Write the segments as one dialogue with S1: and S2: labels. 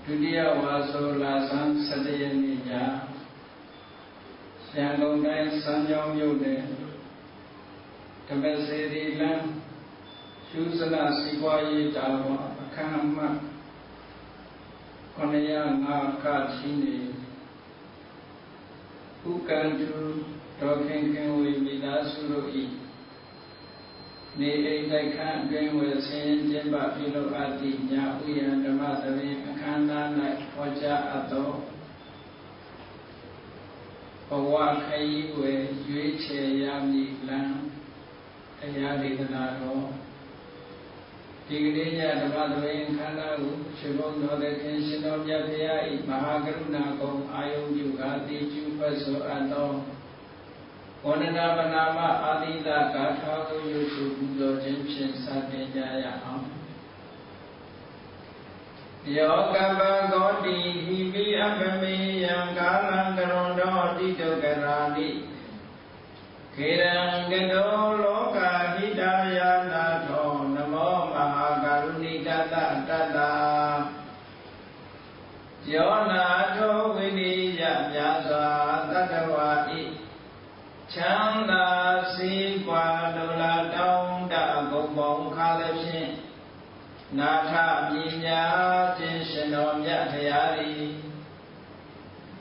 S1: ဒုတိယဝါဆိုလာဆန်း17 ရက်နေ့ညရန်ကုန်တိုင်းစမ်းချောင်းမြို့နယ်ဓမ္မစေတီလမ်းရှုစနစီပွားရေးတာဝန်အခမ်းအမှတ်905 ကချီနေဥက္ကန္တုဒေါခင်ခင်ဝေမိသားစုတို့၏နေအိမ်တိုက်ခန်းအတွင်းဝယ်ဆင်းရဲခြင်းပါပြုလုပ်အပ်သည့်ညဥယျာဉ်ဓမ္မသဘင်အခမ်းအနား၌ဟောကြားအပ်သောဘဝခရီးဝယ်ရွေးချယ်ရမည့်လမ်းတရားဒေသနာတော်ဒီကနေ့ညဓမ္မသဘင်အခမ်းအနားကိုရှင်ဘုန်းတော်သခင်ရှင်တော်မြတ်ဘုရား၏မဟာကရုဏာကုံအာယုံပြုကာတိကျူပတ်ဆိုအပ်သောဝန္ဒနာပနာမအာတိတဂါထာကိုရွတ်ဆိုပူဇော်ခြင်းဖြင့်စတင်ကြရအောင်ယောကပကောတိဟိပိအပမေယံကာလံကရွန်တော်တိတုကရာတိခေရံကတောလောကဟိတယာနာထောနမောမဟာကရုဏိတတတတယောနာထောဝိနိယမြာစွာတတဝါဤချမ်းသာစီးပွားလိုလားတောင်းတဂုံပေါင်းခါလည်းဖြင့်နာထမြညာခြင်းရှင်တော်မြတ်တရားသည်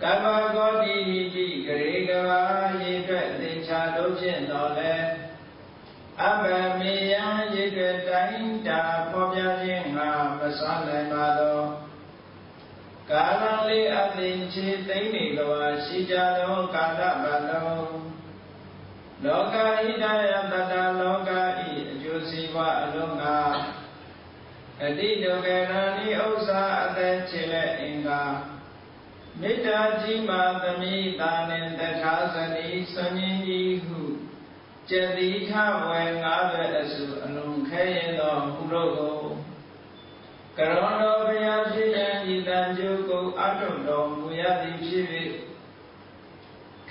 S1: ကမ္မဂောတိဟိတိဂရေကဘာရေအတွက်သင်္ချာတို့ဖြင့်တော်လဲအဘမေယံရေအတွက်တိုင်းတာဖော်ပြခြင်းငါမစွမ်းနိုင်ပါသောကာလလေးအသင်ချေသိမ့်နေကဘာရှိကြသောကာလပတ်လုံးလောကဟိတယတတလောကဤအကျိုးစီးပွားအလုံးငါအတိဒုက္ခရာနိဥစ္စာအသက်ချေလက်အင်္ဂါမေတ္တာကြီးမာသမိတာနှင့်တထာဇနီဆွန်ရင်ကြီးဟုကျတိထဝေငါးဘက်အစုအလုံးခဲရင်သောဟုတို့ကိုကရုဏတော်ဘုရားဖြစ်ရန်ဤတန်ကျိုးကိုအထုတော်မူရသည်ဖြစ်၍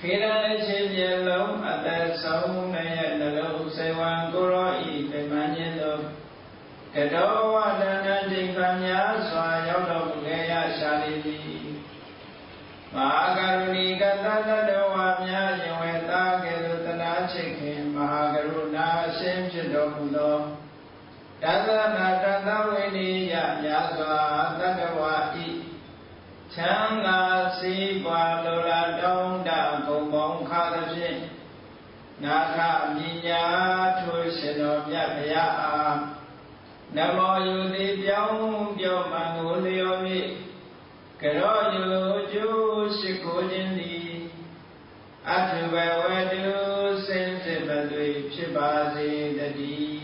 S1: ခေရအချင်းမျက်လုံးအသက်ဆုံးနဲ့နှလုံးစေဝံကိုရောဤပြမញ្ញင်းသောကတောဝဒနာတိကများစွာရောက်တော်မူခဲ့ရရှာလိမ့်မည်မဟာကရုဏီကတတတဝါများယဝေတာကဲ့သို့တနာချစ်ခင်မဟာကရုဏာအရှင်ဖြစ်တော်မူသောတသနာတသဝိနိယများစွာတတဝါဤချမ်းသာစီးပွားလိုလားတောင်းတဂုံပေါင်းခါသဖြင့်နာထမြညာထိုရှင်တော်မြတ်ဗျာအားနမောယုတိပြောင်းပြောမှန်ကိုလျော်မြစ်ကရောယုကျိုးရှိခိုးခြင်းသည်အထုဘဝတုစင်စစ်ပသွေဖြစ်ပါစေတည်း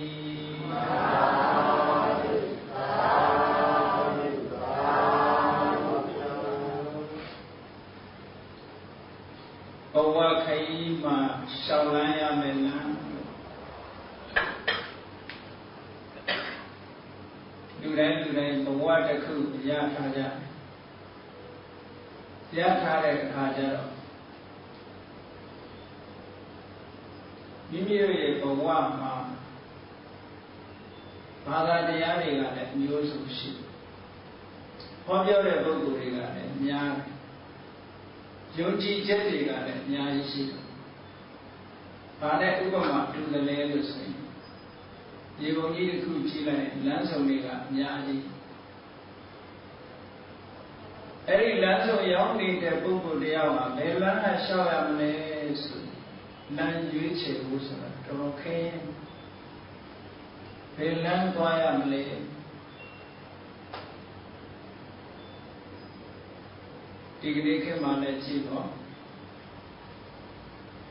S1: ဘဝခရီးမှာရှောင်လန်းရမယ်လားလူတိုင်းဘဝတစ်ခုရထားကြရထားတဲ့အခါကျတော့မိမိတို့ရဲ့ဘဝမှာဘာသာတရားတွေကလည်းအမျိုးစုံရှိဟောပြောတဲ့ပုဂ္ဂိုလ်တွေကလည်းအများယုံကြည်ချက်တွေကလည်းအများကြီးရှိတယ်။ဘာနဲ့ဥပမာတူတယ်လဲလို့ဆိုရင်ဒီဘုံကြီးတစ်ခုကြည့်လိုက်လမ်းဆောင်တွေကအများကြီးအဲ့ဒီလမ်းဆောင်ရောက်နေတဲ့ပုဂ္ဂိုလ်တရားမှာဘယ်လမ်းနဲ့လျှောက်ရမလဲဆိုလမ်းရွေးချယ်ဖို့ဆိုတာတော်ခင်းဘယ်လမ်းသွားရမလဲဒီကနေ့ခေတ်မှာလည်းကြည့်တော့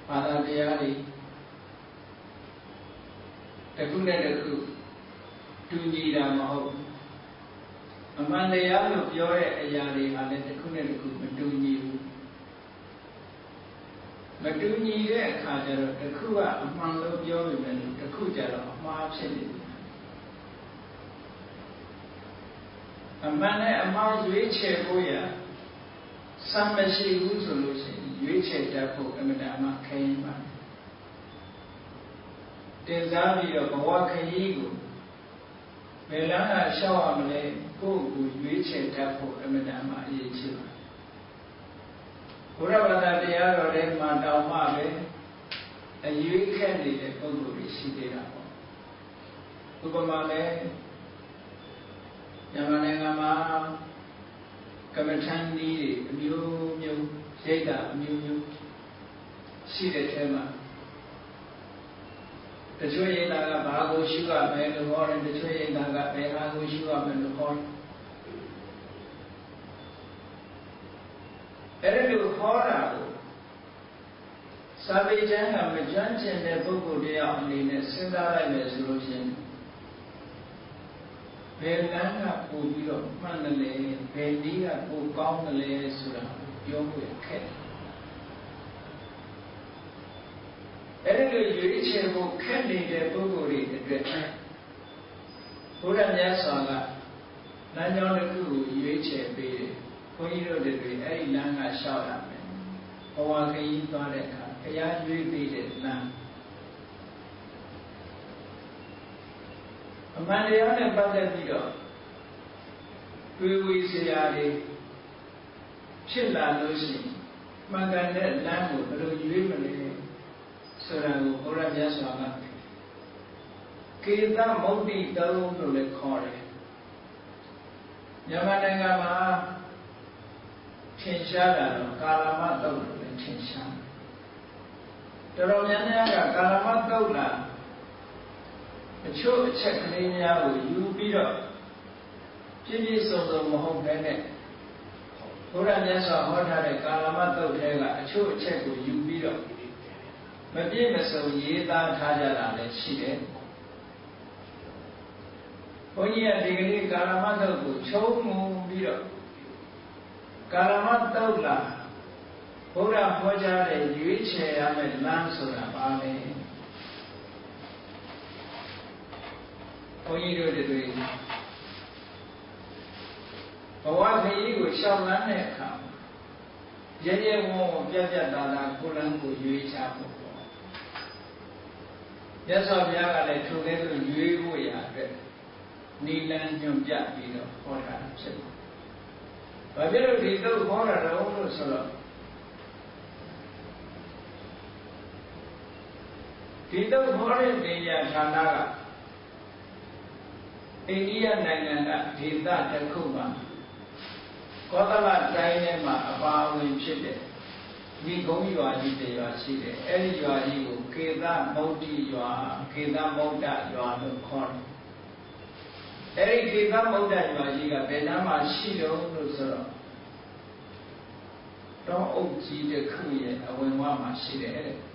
S1: ဘာသာတရားတွေတစ်ခုနဲ့တစ်ခုတူညီတာမဟုတ်အမှန်တရားလို့ပြောတဲ့အရာတွေကလည်းတစ်ခုနဲ့တစ်ခုမတူညီဘူးမတူညီတဲ့အခါကျတော့တစ်ခုကအမှန်လို့ပြောပေမဲ့တစ်ခုကျတော့အမှားဖြစ်နေတယ်အမှန်နဲ့အမှားရွေးချယ်ဖို့ရစမ်းမရှိဘူးဆိုလို့ရှိရင်ရွေးချယ်တတ်ဖို့အမှန်တမ်းခဲရင်ပါတင်စားပြီးတော့ဘဝခရီးကို ဘယ်လမ်းကရှောက်ရမလဲကိုယ့်ကိုရွေးချယ်တတ်ဖို့အမှန်တမ်းအရေးကြီးပါဘုရားဘာသာတရားတော်ထဲမှာတောင်းမှပဲအရွေးခက်နေတဲ့ပုဂ္ဂိုလ်တွေရှိသေးတာပေါ့ဥပမာလည်းမြန်မာနိုင်ငံမှာကမ္မထန်ဒီအမျိုးမျိုးရိတ်တာအမျိုးမျိုးရှိတဲ့ထဲမှာတချို့ရိတ်တာကဘာကိုရှုရမယ်လို့ဟောတယ်တချို့ရိတ်တာကဘယ်ဟာကိုရှုရမယ်လို့ဟောတယ်အဲ့ဒီလိုဟောတာကိုစာပေကျမ်းကမကျွမ်းကျင်တဲ့ပုဂ္ဂိုလ်တယောက်အနေနဲ့စဉ်းစားလိုက်မယ်ဆိုလို့ရှိရင်ဘယ်လမ်းကပို့ပြီးတော့မှန်တယ်လဲဘယ်နည်းကပို့ကောင်းတယ်လဲဆိုတာပြောဖို့ခက်အဲ့ဒီလိုရွေးချယ်ဖို့ခက်နေတဲ့ပုဂ္ဂိုလ်တွေအတွက်ဘုရားမြတ်စွာကလမ်းကြောင်းတစ်ခုကိုရွေးချယ်ပေးတယ်ဘုန်းကြီးတို့တွေအဲ့ဒီလမ်းကရှောက်ရမယ်ဘဝခရီးသွားတဲ့အခါဘုရားရွေးပေးတဲ့လမ်းအမှန်တရားနဲ့ပတ်သက်ပြီးတော့တွေးဝေးစရာတွေဖြစ်လာလို့ရှိရင်မှန်ကန်တဲ့လမ်းကိုဘယ်လိုရွေးမလဲဆိုတာကိုဘုရားမြတ်စွာကကေသမုဒ္ဒိတုံးလို့လည်းခေါ်တယ်မြန်မာနိုင်ငံမှာထင်ရှားတာတော့ကာလမတုတ်လို့လည်းထင်ရှားတော်တော်များများကကာလမတုတ်လားအချို့အချက်ကလေးများကိုယူပြီးတော့ပြည့်ပြည့်စုံစုံမဟုတ်ဘဲနဲ့ဘုရားမြတ်စွာဟောထားတဲ့ကာလမတုတ်ထဲကအချို့အချက်ကိုယူပြီးတော့မပြည့်မစုံရေးသားထားကြတာလည်းရှိတယ်ဘုန်းကြီးကဒီကနေ့ကာလမတုတ်ကိုချုံးငုံပြီးတော့ကာလမတုတ်လားဘုရားဟောကြားတဲ့ရွေးချယ်ရမယ့်လမ်းဆိုတာပါလေဘုန်းကြီးတို့တွေဘဝခရီးကိုရှောင်လန်းတဲ့အခါရဲရဲဝံ့ဝံ့ပြတ်ပြတ်သားသားကိုယ်လမ်းကိုရွေးချဖို့ပေါ့မြတ်စွာဘုရားကလည်းထိုကဲ့သို့ရွေးဖို့ရအတွက်နိလန်းညွန်ပြပြီးတော့ဟောတာဖြစ်တယ်။ဘာဖြစ်လို့ဒီတော့ဟောတာတော့လို့ဆိုတော့ဒီတော့ဟောတဲ့နေရာဌာနကအိန္ဒိယနိုင်ငံကဒေသတစ်ခုမှာကောသလတိုင်းထဲမှာအပါအဝင်ဖြစ်တဲ့ဒီကုန်းရွာကြီးတစ်ရွာရှိတယ်။အဲဒီရွာကြီးကိုကေသမုဒ္ဒိရွာကေသမုဒ္ဒရွာလို့ခေါ်တယ်။အဲဒီကေသမုဒ္ဒရွာကြီးကဘယ်နားမှာရှိတော့လို့ဆိုတော့တောအုပ်ကြီးတစ်ခုရဲ့အဝင်ဝမှာရှိတယ်တဲ့။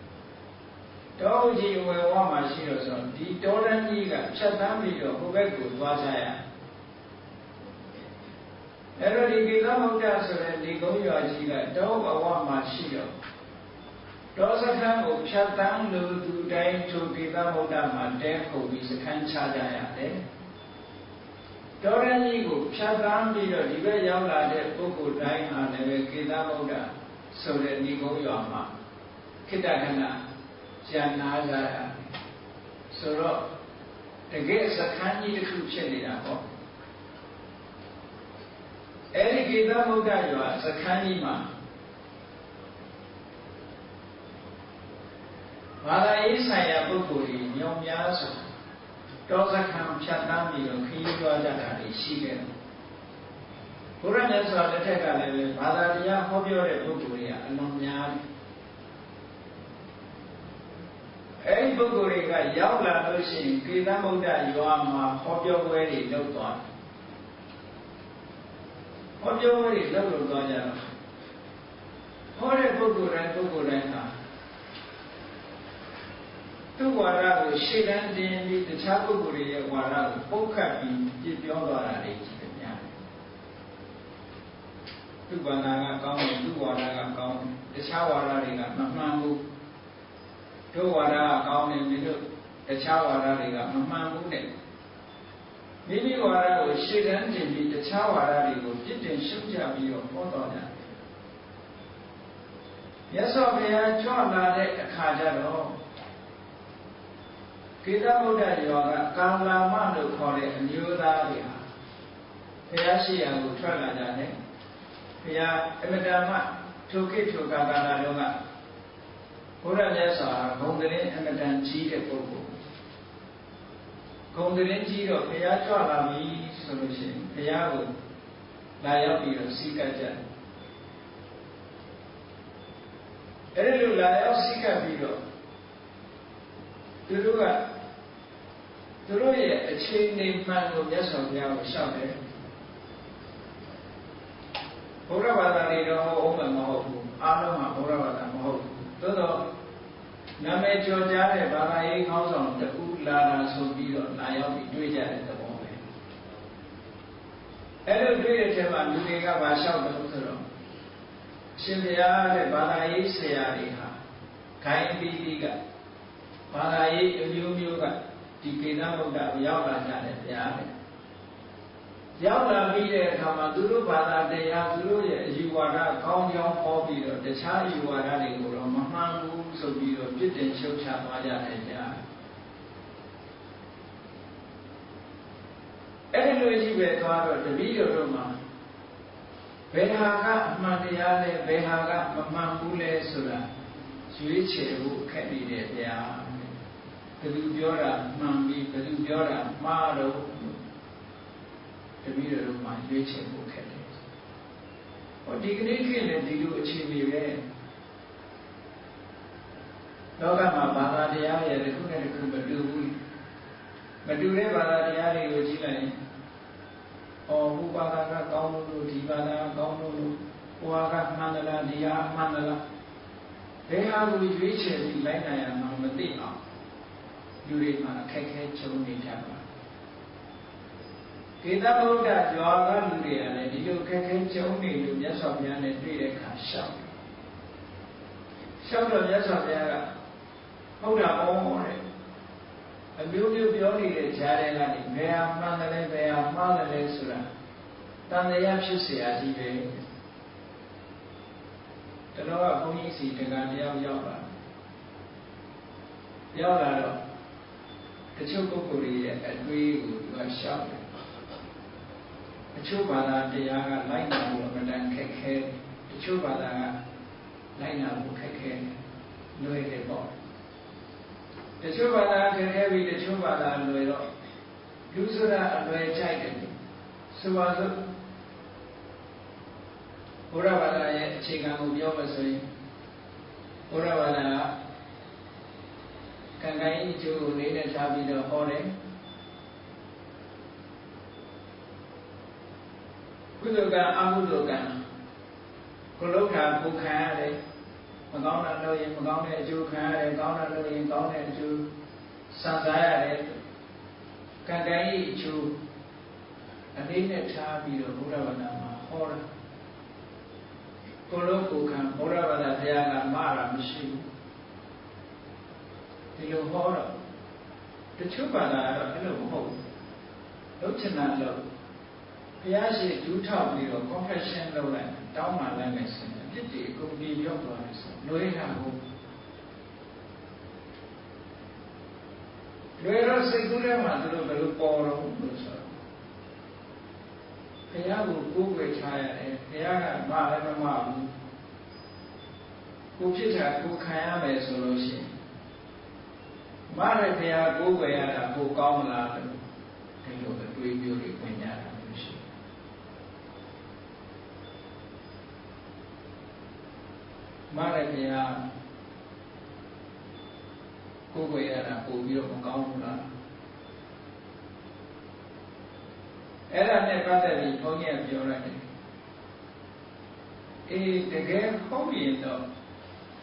S1: တောအုပ်ကြီးအဝင်ဝမှာရှိတော့ဆိုဒီတောတန်းကြီးကဖြတ်သန်းပြီးတော့ဟိုဘက်ကိုသွားကြရအဲ့တော့ဒီကေသမုဒ္ဒဆိုတဲ့ဒီကုန်းရွာကြီးကတောအဝမှာရှိတော့တောစခန်းကိုဖြတ်သန်းလို့သူတိုင်းထိုကေသမုဒ္ဒမှာတဲခုပ်ပြီးစခန်းချကြရတယ်တောရင်းကြီးကိုဖြတ်သန်းပြီးတော့ဒီဘက်ရောက်လာတဲ့ပုဂ္ဂိုလ်တိုင်းဟာလည်းပဲကေသမုဒ္ဒဆိုတဲ့ဒီကုန်းရွာမှာခိတ္တခဏကျန်နာကြရတယ်ဆိုတော့တကယ်စခန်းကြီးတစ်ခုဖြစ်နေတာပေါ့အဲ့ဒီကေသမုဒ္ဒရွာစခန်းကြီးမှာဘာသာရေးဆိုင်ရာပုဂ္ဂိုလ်တွေညောင်များစွာတောစခန်းဖြတ်သန်းပြီးတော့ခရီးသွားကြတာတွေရှိခဲ့တယ်ဘုရားမြတ်စွာလက်ထက်ကလည်းဘာသာတရားဟောပြောတဲ့ပုဂ္ဂိုလ်တွေကအလွန်များတယ်အဲ့ဒီပုဂ္ဂိုလ်တွေကရောက်လာလို့ရှိရင်ကေသမုဒ္ဒရွာမှာဟောပြောပွဲတွေလုပ်သွားတယ်ဟောပြောပွဲတွေလုပ်လို့သွားကြတော့ဟောတဲ့ပုဂ္ဂိုလ်တိုင်းဟာသူ့ဝါဒကိုရှေ့တန်းတင်ပြီးတခြားပုဂ္ဂိုလ်တွေရဲ့ဝါဒကိုပုတ်ခတ်ပြီးပြပြောသွားတာတွေရှိတယ်များတယ်သူ့ဘာသာကကောင်းတယ်သူ့ဝါဒကကောင်းတယ်တခြားဝါဒတွေကမမှန်ဘူးတို့ဝါဒကကောင်းတယ်မင်းတို့တခြားဝါဒတွေကမမှန်ဘူးနဲ့မိမိဝါဒကိုရှေ့တန်းတင်ပြီးတခြားဝါဒတွေကိုပြစ်တင်ရှုတ်ချပြီးတော့ဟောတော်ကြတယ်မြတ်စွာဘုရားကြွလာတဲ့အခါကျတော့ ကေတဗုဒ္ဓယောကကာလာမလို့ခေါ်တဲ့အမျိုးသားတွေဟာဘုရားရှိရာကိုထွက်လာကြတယ်ဘုရားအမတ္တမထိုကိထိုကာလာတော့ကဘုရားမြတ်စွာဘုံတရင်အမတန်ကြီးတဲ့ပုဂ္ဂိုလ်ဂုံတရင်ကြီးတော့ဘုရားကြွလာပြီဆိုလို့ရှိရင်ဘုရားကိုလာရောက်ပြီးတော့စီကပ်ကြတယ်အဲ့ဒီလိုလာရောက်စီကပ်ပြီးတော့သူတို့ရဲ့အခြေအနေမှန်ကိုမြတ်စွာဘုရားကိုရှောက်တယ်ဘုရားဘာသာတွေတော့ဟုတ်မှမဟုတ်ဘူးအားလုံးကဘုရားဘာသာမဟုတ်ဘူးသို့တော့နာမည်ကျော်ကြားတဲ့ဘာသာရေးခေါင်းဆောင်တဦးလာတာဆိုပြီးတော့လာရောက်ပြီးတွေ့ကြတဲ့သဘောပဲအဲ့လိုတွေ့တဲ့ထဲမှာလူတွေကဘာလျှောက်တယ်ဆိုတော့ရှင်ဘုရားတဲ့ဘာသာရေးဆရာတွေဟာဂိုင်းပြီးကဘာသာရေးအမျိုးမျိုးကဒီကေတဗုဒ္ဓကိုရောက်လာကြတယ်ဗျာရောက်လာပြီးတဲ့အခါမှာသူတို့ဘာသာတရားသူတို့ရဲ့အယူဝါဒကောင်းကြောင်းဟောပြီးတော့တခြားအယူဝါဒတွေကိုတော့မမှန်ဘူးဆိုပြီးတော့ပြစ်တင်ရှုတ်ချသွားကြတယ်ဗျာအဲ့ဒီလိုကြီးပဲသွားတော့တပည့်တော်တို့မှာဘယ်ဟာကအမှန်တရားလဲဘယ်ဟာကမမှန်ဘူးလဲဆိုတာရွေးချယ်ဖို့ခက်နေတယ်ဗျာဘယ်သူပြောတာမှန်ပြီဘယ်သူပြောတာမှားတော့တပည့်တော်တို့မှာရွေးချယ်ဖို့ခက်တယ်ဟောဒီကနေ့ခေတ်လည်းဒီလိုအခြေအနေပဲလောကမှာဘာသာတရားရဲ့တစ်ခုနဲ့တစ်ခုမတူဘူးမတူတဲ့ဘာသာတရားတွေကိုကြည့်လိုက်ရင်ဟောဘုဘာသာကကောင်းလို့ဒီဘာသာကကောင်းလို့ဟိုဟာကမှန်တယ်လားဒီဟာမှန်တယ်လားဘယ်ဟာကိုရွေးချယ်ပြီးလိုက်နိုင်ရမှာမသိအောင်လူတွေမှာအခက်အခဲကြုံနေကြပါကေတဗုဒ္ဓရွာကလူတွေကလည်းဒီလိုအခက်အခဲကြုံနေလို့မြတ်စွာဘုရားနဲ့တွေ့တဲ့အခါရှောက်တော့မြတ်စွာဘုရားကဟုတ်တာဩတဲ့အမျိုးမျိုးပြောနေတဲ့ကြားထဲကနေဘယ်ဟာမှန်တယ်လဲဘယ်ဟာမှားတယ်လဲဆိုတာတန်တရားဖြစ်เสียကြီးပဲတတော်ကဘုန်းကြီးစီတက္ကະတရားရောက်လာတော့တချို့ပုဂ္ဂိုလ်တွေရဲ့အတွေးကိုသူကရှောက်တယ်တချို့ဘာသာတရားကလိုက်နာဖို့အမှန်တန်ခက်ခဲတချို့ဘာသာကလိုက်နာဖို့ခက်ခဲလွယ်တယ်ပေါ့တချို့ဘာသာခက်ခဲပြီးတချို့ဘာသာလွယ်တော့လူဆိုတာအလွယ်ကြိုက်တယ်ဆိုပါစို့ဘုရားဘာသာရဲ့အခြေခံကိုပြောမှဆိုရင်ဘုရားဘာသာကံကိုင်းအကျိုးကိုလေးနဲ့ထားပြီးတော့ဟောတယ်ကုသိုလ်ကံအကုသိုလ်ကံကိုလုံးတာကိုခံရတယ်မကောင်းတာလုပ်ရင်မကောင်းတဲ့အကျိုးခံရတယ်ကောင်းတာလုပ်ရင်ကောင်းတဲ့အကျိုးစံစားရတယ်ကံကိုင်းအကျိုးအလေးနဲ့ထားပြီးတော့ဘုရားဘာသာမှာဟောတာကိုလုံးကိုခံဘုရားဘာသာတရားကမှားတာမရှိဘူးဒီလိုဟောတော့တချို့ဘာသာကတော့အဲ့လိုမဟုတ်ဘူးလုပ်ချင်တာလုပ်ဘုရားရှိဒူးထောက်ပြီးတော့ confession လုပ်လိုက်တောင်းမှလည်းမယ်ဆိုရင်အပြစ်တွေအကုန်ပြေပြောက်သွားတယ်ဆိုလွယ်တာဟုတ်လွယ်တော့စိတ်ကူးထဲမှာသူတို့ဘယ်လိုပေါ်တော့လို့ဆိုတော့ဘုရားကိုကိုးကွယ်ထားရတယ်ဘုရားကမလည်းမမဘူးကိုဖြစ်တာကိုခံရမယ်ဆိုလို့ရှိရင်မရဘုရားကိုးကွယ်ရတာကိုကောင်းမလားလို့ဒီလိုအတွေးမျိုးတွေဝင်ကြတာမျိုးရှိမရဘုရားကိုယ်ကိုယ်ရတာပို့ပြီးတော့မကောင်းဘူးလားအဲ့ဒါနဲ့ပတ်သက်ပြီးဘုန်းကြီးကပြောလိုက်တယ်အေးတကယ်ဟုတ်ရင်တော့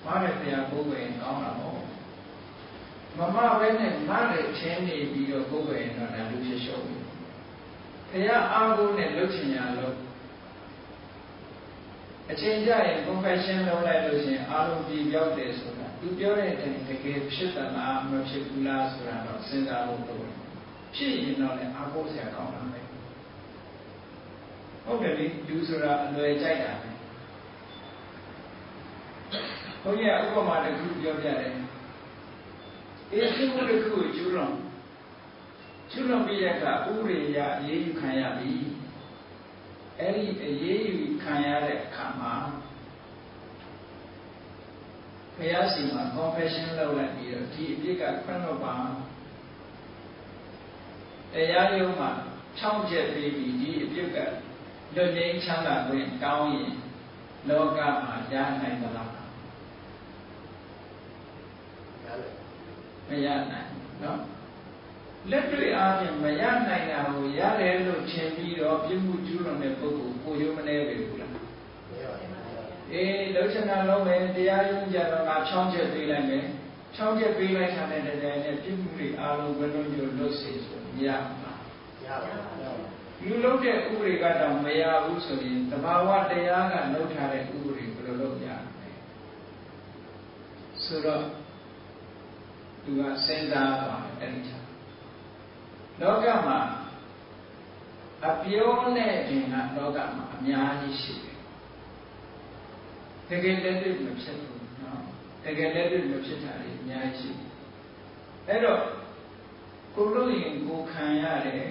S1: မရဘုရားကိုယ်ကိုယ်ရင်ကောင်းတာပေါ့မမပဲနဲ့မရချင်းနေပြီးတော့ကိုယ်ကိုယ်ရင်တော့လူဖြစ်ရှုံးပြီဘုရားအားကိုးနဲ့လှုပ်ချင်ရလို့အချိန်ကျရင် confession လုပ်လိုက်လို့ရှိရင်အားလုံးပြပြောက်တယ်ဆိုတာသူပြောတဲ့အတိုင်းတကယ်ဖြစ်သလားမဖြစ်ဘူးလားဆိုတာတော့စဉ်းစားဖို့လိုတယ်ဖြစ်ရင်တော့လည်းအားကိုးစရာကောင်းတာပဲဟုတ်တယ်လေလူဆိုတာအလွယ်ကြိုက်တာပဲဘုန်းကြီးကဥပမာတစ်ခုပြောပြတယ် ပြစ်မှုတစ်ခုကိုကျူးလွန်ပြီးတဲ့အခါဥပဒေအရအရေးယူခံရပြီအဲ့ဒီအရေးယူခံရတဲ့အခါမှာဘုရားရှင်မှာ confession လုပ်လိုက်ပြီးတော့ဒီအပြစ်ကခွင့်လွှတ်ပါတရားရုံးမှာဖြောင့်ချက်ပေးပြီးဒီအပြစ်ကလွတ်ငြိမ်းချမ်းသာခွင့်တောင်းရင်လောကမှာရနိုင်သလားမရနိုင်နော်လက်တွေ့အားဖြင့်မရနိုင်တာကိုရတယ်လို့ထင်ပြီးတော့ပြစ်မှုကျူးလွန်တဲ့ပုဂ္ဂိုလ်ကိုရုံးမနေပဲဘူးလားလောက်ချင်တာလုံးမယ်တရားရုံးကြတော့ငါဖြောင်းချက်ပေးလိုက်မယ်ဖြောင်းချက်ပေးလိုက်တာနဲ့တကယ်နဲ့ပြစ်မှုတွေအားလုံးဘယ်လိုမျိုးလွတ်စေဆိုမရဘူးလားရပါဘူးလူလုံးတဲ့ဥပဒေကတော့မရဘူးဆိုရင်တဘာဝတရားကလှုပ်ထားတဲ့ဥပဒေဘယ်လိုလုပ်ရမလဲဆိုတော့သူကစဉ်းစားပါအဲ့ဒီချက်လောကမှာအပြောနဲ့တင်ကလောကမှာအများကြီးရှိတယ်တကယ်လက်တွေ့မဖြစ်ဘူးနော်တကယ်လက်တွေ့မဖြစ်တာတွေအများကြီးရှိအဲ့တော့ကိုလို့ရင်ကိုခံရတယ်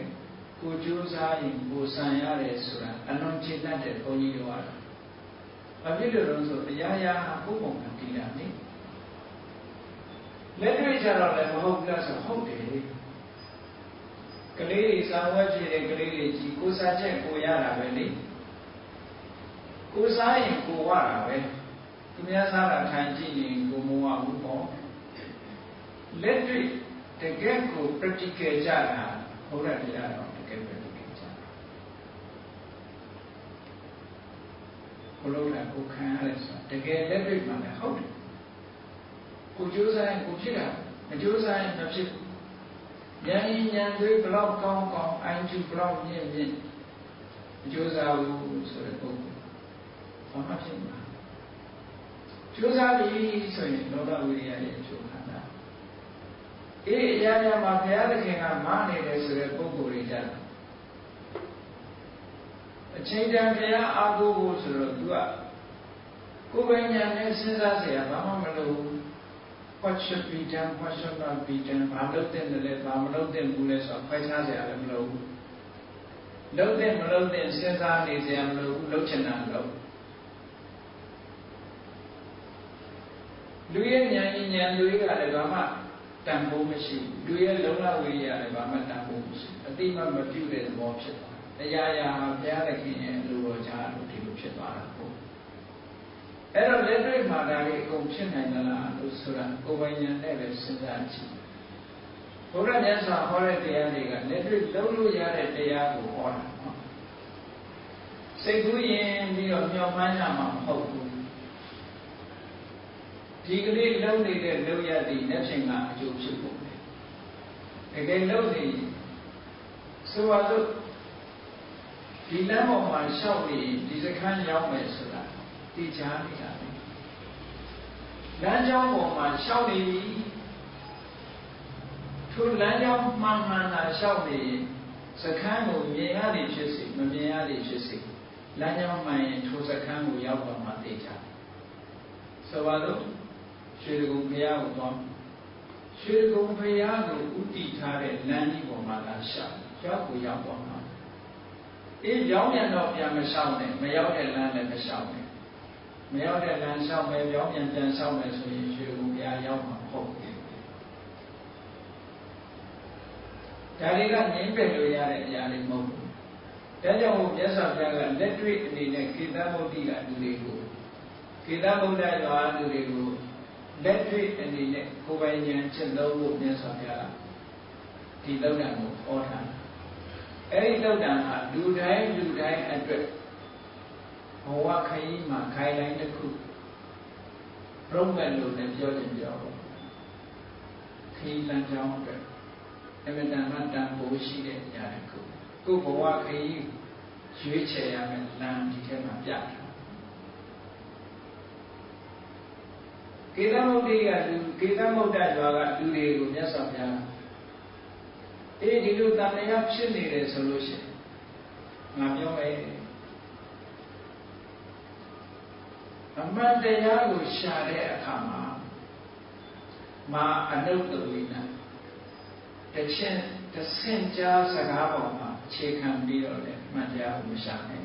S1: ကိုကြိုးစားရင်ကိုဆံရတယ်ဆိုတာအလုံးကျေနပ်တဲ့ဘုန်းကြီးတော်ကဘာဖြစ်လို့လဲဆိုအရာရာဘုံဘုံကတည်တာနိလက်တွေ့ကြတော့လည်းမဟုတ်ဘူးလားဆိုဟုတ်တယ်ကလေးတွေစာဝတ်ဖြစ်တဲ့ကလေးတွေကြီးကိုစားချက်ကိုရတာပဲလေကိုစားရင်ကိုဝတာပဲသူများစားတာထိုင်ကြည့်ရင်ကိုမဝဘူးပေါ့လက်တွေ့တကယ်ကို practical ကြတာဘုရားတရားတော်တကယ် practical ကြတာဘုရားကိုခံရတယ်ဆိုတကယ်လက်တွေ့မှလည်းဟုတ်တယ်ကိုကြိုးစားရင်ကိုဖြစ်တာမကြိုးစားရင်မဖြစ်ဘူးဉာဏ်ဉာဏ်တွေဘလောက်ကောင်းကောင်းအိုင်ကျူဘလောက်မြင့်မြင့်မကြိုးစားဘူးဆိုတဲ့ပုဂ္ဂိုလ်ဘာမှဖြစ်မှာကြိုးစားပြီဆိုရင်လောဘဝိရိယရဲ့အကျိုးခံတာအရာရာမှာဘုရားသခင်ကမနေတယ်ဆိုတဲ့ပုဂ္ဂိုလ်တွေကြတယ်အချိန်တန်ဘုရားအားကိုးဖို့ဆိုတော့သူကကိုယ်ပိုင်ဉာဏ်နဲ့စဉ်းစားเสียဘာမှမလုပ်ဘူးwhat should be done, what should not be done ဘာလုပ်တဲ့လဲဘာမလုပ်တဲ့ဘူးလဲဆိုတော့ခွဲခြားเสียလည်းမလုပ်ဘူးလုပ်တဲ့မလုပ်တဲ့စဉ်းစားနေเสียမလုပ်ဘူးလုပ်ချင်တာလုပ်လူရဲ့ဉာဏ်ဉာဏ်တွေကလည်းဘာမှတန်ဖိုးမရှိဘူးလူရဲ့လုံလဝိရိယလည်းဘာမှတန်ဖိုးမရှိအတိမမပြုတဲ့သဘောဖြစ်သွားတယ်တရားရာဟာဘုရားသခင်ရဲ့လူတော်ကြားလို့ဒီလိုဖြစ်သွားတာပေါ့အဲ့တော့လက်တွေ့မှာဒါလေးအကုန်ဖြစ်နိုင်သလားလို့ဆိုတာကိုယ်ပိုင်ဉာဏ်နဲ့ပဲစဉ်းစားကြည့်ဘုရားမြတ်စွာဟောတဲ့တရားတွေကလက်တွေ့လုံးလို့ရတဲ့တရားကိုဟောတာနော်စိတ်ကူးရင်ပြီးတော့မျှော်မှန်းရမှာမဟုတ်ဘူးဒီကလေးလုံးနေတဲ့လုံးရသည့်လက်ဖြင့်ကအကျိုးဖြစ်ဖို့တကယ်လုံးနေဆိုပါစို့ဒီလမ်းပေါ်မှာရှောက်နေဒီစခန်းရောက်မယ်ဆိုတာသိချာနေတာပဲလမ်းကြောင်းပေါ်မှာရှောက်နေပြီထိုလမ်းကြောင်းမှန်မှန်သာရှောက်နေစခန်းကိုမြင်ရသည်ဖြစ်စေမမြင်ရသည်ဖြစ်စေလမ်းကြောင်းမှန်ရင်ထိုစခန်းကိုရောက်တော့မှသိချာဆိုပါတော့ရွှေကုံဘုရားကိုသွားရွှေကုံဘုရားကိုဥတည်ထားတဲ့လမ်းကြီးပေါ်မှာသာရှောက်ရောက်ကိုရောက်တော့မှရောင်းပြန်တော့ပြန်မရှောက်နဲ့မရောက်တဲ့လမ်းလည်းမရှောက်နဲ့မရောက်တဲ့လမ်းလျှောက်မယ်ပြောင်းပြန်ပြန်လျှောက်မယ်ဆိုရင်ရွှေဘုရားရောက်မှာမဟုတ်ဘူးဒါတွေကငြင်းပယ်လို့ရတဲ့အရာတွေမဟုတ်ဘူးဒါကြောင့်မြတ်စွာဘုရားကလက်တွေ့အနေနဲ့ကေတမုဒ္ဒိကလူတွေကိုကေတမုဒ္ဒရွာလူတွေကိုလက်တွေ့အနေနဲ့ကိုယ်ပိုင်ဉာဏ်ချက်သုံးဖို့မြတ်စွာဘုရားဒီသုဒ္ဓံကိုဟောထားအဲ့ဒီသုဒ္ဓံဟာလူတိုင်းအတွက်ဘဝခရီးမှာခိုင်တိုင်းတစ်ခုရုံးမဲ့လို့လည်းပြောခြင်းပြောခရီးလမ်းကြောင်းအတွက်အမြဲတမ်းတန်ဖိုးရှိတဲ့အရာတစ်ခုကိုယ်ဘဝခရီးရွေးချယ်ရမယ်လမ်းဒီထဲမှာပြတယ်ကေတမုဒ္ဒိကလူကေတမုဒ္ဒရွာကလူတွေကိုမြတ်စွာဘုရားဒီလိုတန်မြတ်ဖြစ်နေတယ်ဆိုလို့ရှိရင်ငါပြောမယ်အမှန်တရားကိုရှာတဲ့အခါမှာ မာအနုတ္တဝိနာတချင်းတဆင့်ကြားစကားပေါ်မှာအခြေခံပြီးတော့လည်းမှတ်တရားကိုမရှာနဲ့